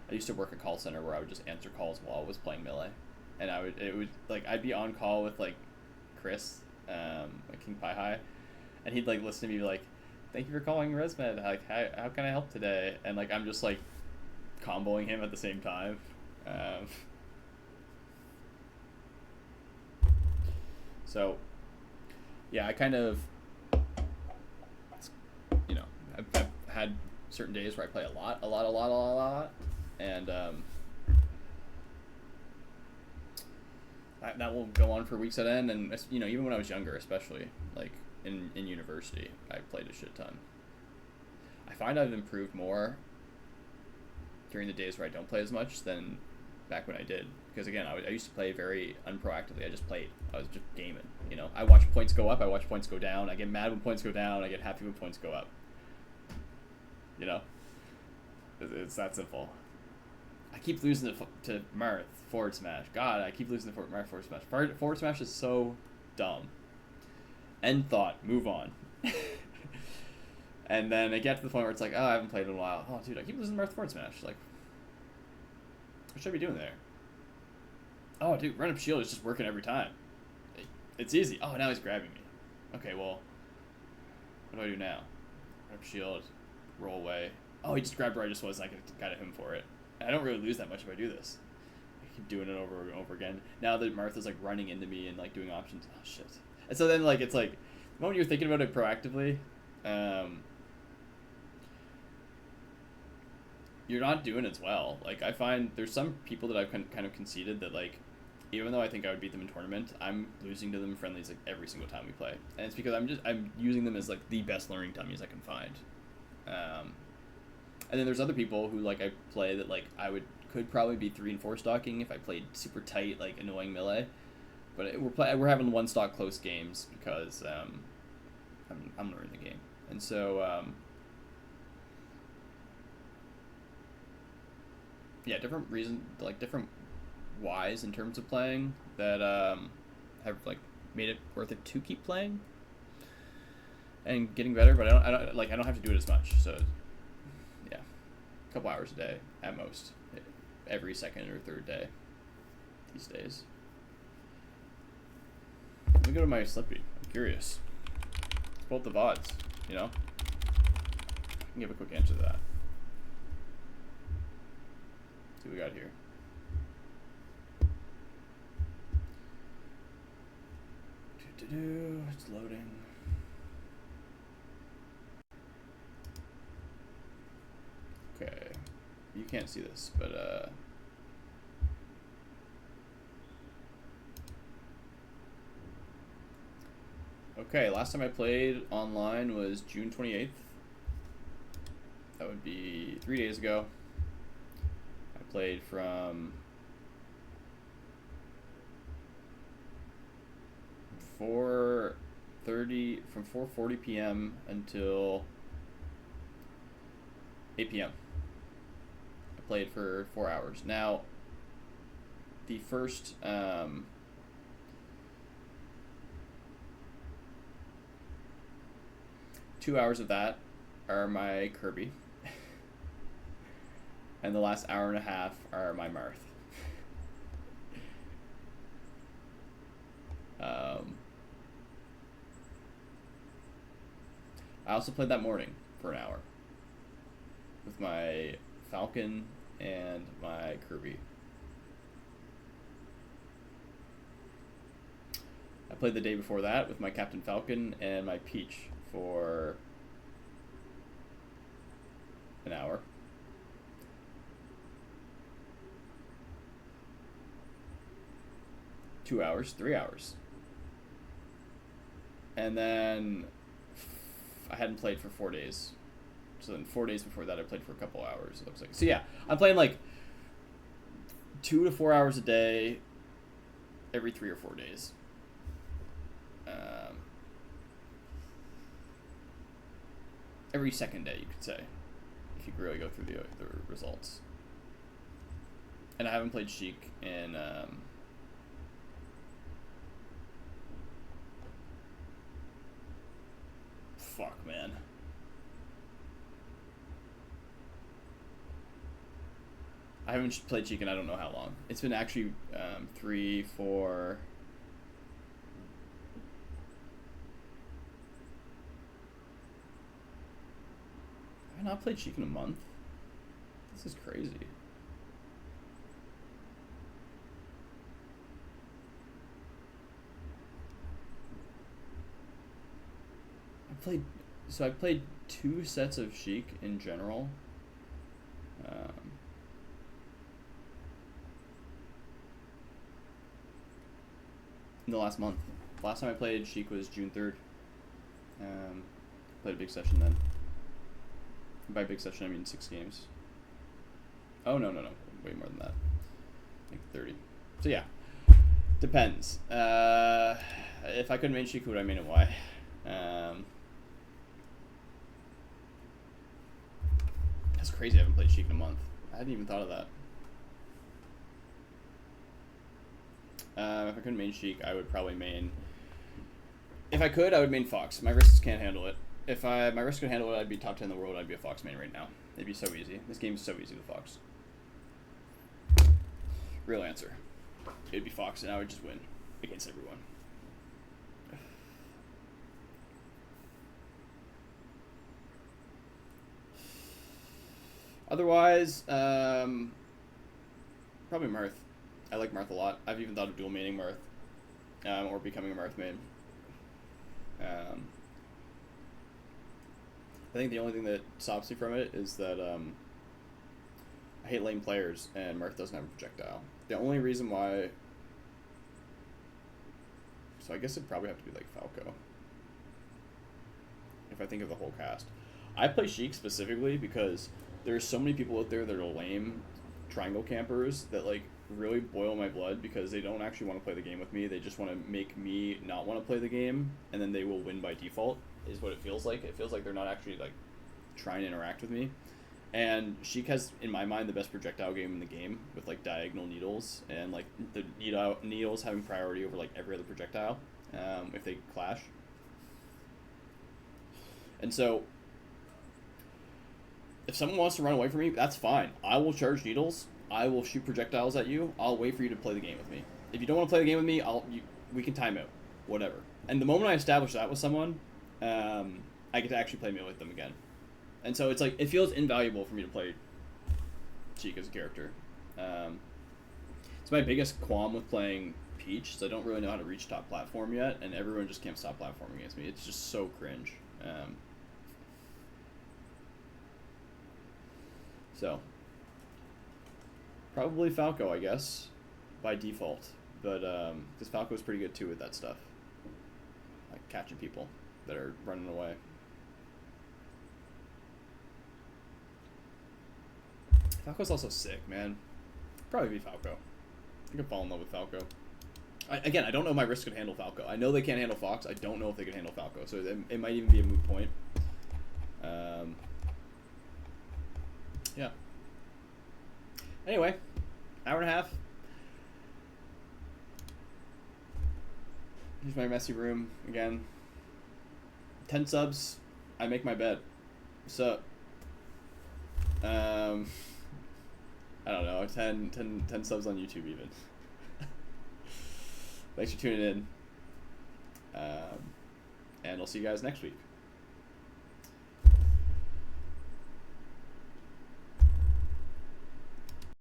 I used to work a call center where I would just answer calls while I was playing Melee, and I'd be on call with like Chris, like King Pie High, and he'd like listen to me like, "Thank you for calling ResMed. Like, how can I help today?" And like I'm just like comboing him at the same time. So, yeah, I kind of, you know, I've had certain days where I play a lot, and that will go on for weeks at end. And you know, even when I was younger, especially like in university, I played a shit ton. I find I've improved more during the days where I don't play as much than back when I did, because again, I used to play very unproactively. I just played. I was just gaming, you know. I watch points go up, I watch points go down. I get mad when points go down, I get happy when points go up. You know, it's that simple. I keep losing to Marth forward smash. God, I keep losing to Marth forward smash. Forward smash is so dumb. End thought, move on. And then I get to the point where it's like, oh, I haven't played in a while. Oh, dude, I keep losing to Marth forward smash. Like, what should I be doing there? Oh, dude, run up shield is just working every time. It's easy. Oh, now he's grabbing me. Okay, well, what do I do now? Run up shield, roll away. Oh, he just grabbed where I just was, and I got him for it. I don't really lose that much if I do this. I keep doing it over and over again. Now that Martha's like running into me and like doing options. Oh, shit. And so then like, it's like, the moment you're thinking about it proactively, you're not doing as well. Like, I find there's some people that I've kind of conceded that, like, even though I think I would beat them in tournament, I'm losing to them in friendlies like every single time we play, and it's because I'm using them as like the best learning dummies I can find. And then there's other people who like I play that like could probably be 3 and 4 stocking if I played super tight like annoying Melee, but we're having 1 stock close games because I'm learning the game, and so yeah, different reasons, like different whys in terms of playing that have like made it worth it to keep playing and getting better. But I don't have to do it as much. So yeah, a couple hours a day at most, every second or third day these days. Let me go to my Slippy. I'm curious. Let's pull up the VODs. You know, I can give a quick answer to that. See what we got here. It's loading. Okay, you can't see this, but okay, last time I played online was June 28th. That would be 3 days ago. I played from 4:40 p.m. until 8 p.m. I played for 4 hours. Now, the first 2 hours of that are my Kirby. And the last hour and a half are my Marth. I also played that morning for an hour with my Falcon and my Kirby. I played the day before that with my Captain Falcon and my Peach for an hour. Two hours, 3 hours. And then I hadn't played for 4 days. So then 4 days before that I played for a couple hours, it looks like. So yeah, I'm playing like 2 to 4 hours a day every 3 or 4 days. Every second day, you could say, if you really go through the results. And I haven't played Sheik in fuck, man. I haven't played Sheik in I don't know how long. It's been actually 3, 4. Have I not played Sheik in a month? This is crazy. I played 2 sets of Sheik in general. In the last month. Last time I played Sheik was June 3rd. Played a big session then. By big session, I mean 6 games. Oh, no. Way more than that. Like 30. So, yeah. Depends. If I could main Sheik, would I main it? Why? That's crazy. I haven't played Sheik in a month. I hadn't even thought of that. If I couldn't main Sheik, I would probably main... If I could, I would main Fox. My wrists can't handle it. If my wrist could handle it, I'd be top 10 in the world. I'd be a Fox main right now. It'd be so easy. This game is so easy with Fox. Real answer. It'd be Fox, and I would just win against everyone. Otherwise, probably Marth. I like Marth a lot. I've even thought of dual maining Marth, or becoming a Marth main. I think the only thing that stops me from it is that I hate lane players, and Marth doesn't have a projectile. The only reason why... So I guess it'd probably have to be like Falco, if I think of the whole cast. I play Sheik specifically because there's so many people out there that are lame triangle campers that like really boil my blood because they don't actually want to play the game with me. They just want to make me not want to play the game, and then they will win by default, is what it feels like. It feels like they're not actually like trying to interact with me. And Sheik has, in my mind, the best projectile game in the game with like diagonal needles and like the needles having priority over like every other projectile if they clash. And so if someone wants to run away from me, that's fine. I will charge needles. I will shoot projectiles at you. I'll wait for you to play the game with me. If you don't want to play the game with me, we can time out, whatever. And the moment I establish that with someone, I get to actually play melee with them again. And so it's like, it feels invaluable for me to play Sheik as a character. It's my biggest qualm with playing Peach, so I don't really know how to reach top platform yet, and everyone just can't stop platforming against me. It's just so cringe. So, probably Falco, I guess, by default. But, because Falco's pretty good too with that stuff. Like catching people that are running away. Falco's also sick, man. Probably be Falco. I could fall in love with Falco. Again, I don't know if my wrist could handle Falco. I know they can't handle Fox. I don't know if they can handle Falco. So it might even be a moot point. Yeah. Anyway, hour and a half. Here's my messy room again. 10 subs. I make my bed. So, I don't know, 10 subs on YouTube even. Thanks for tuning in. And I'll see you guys next week.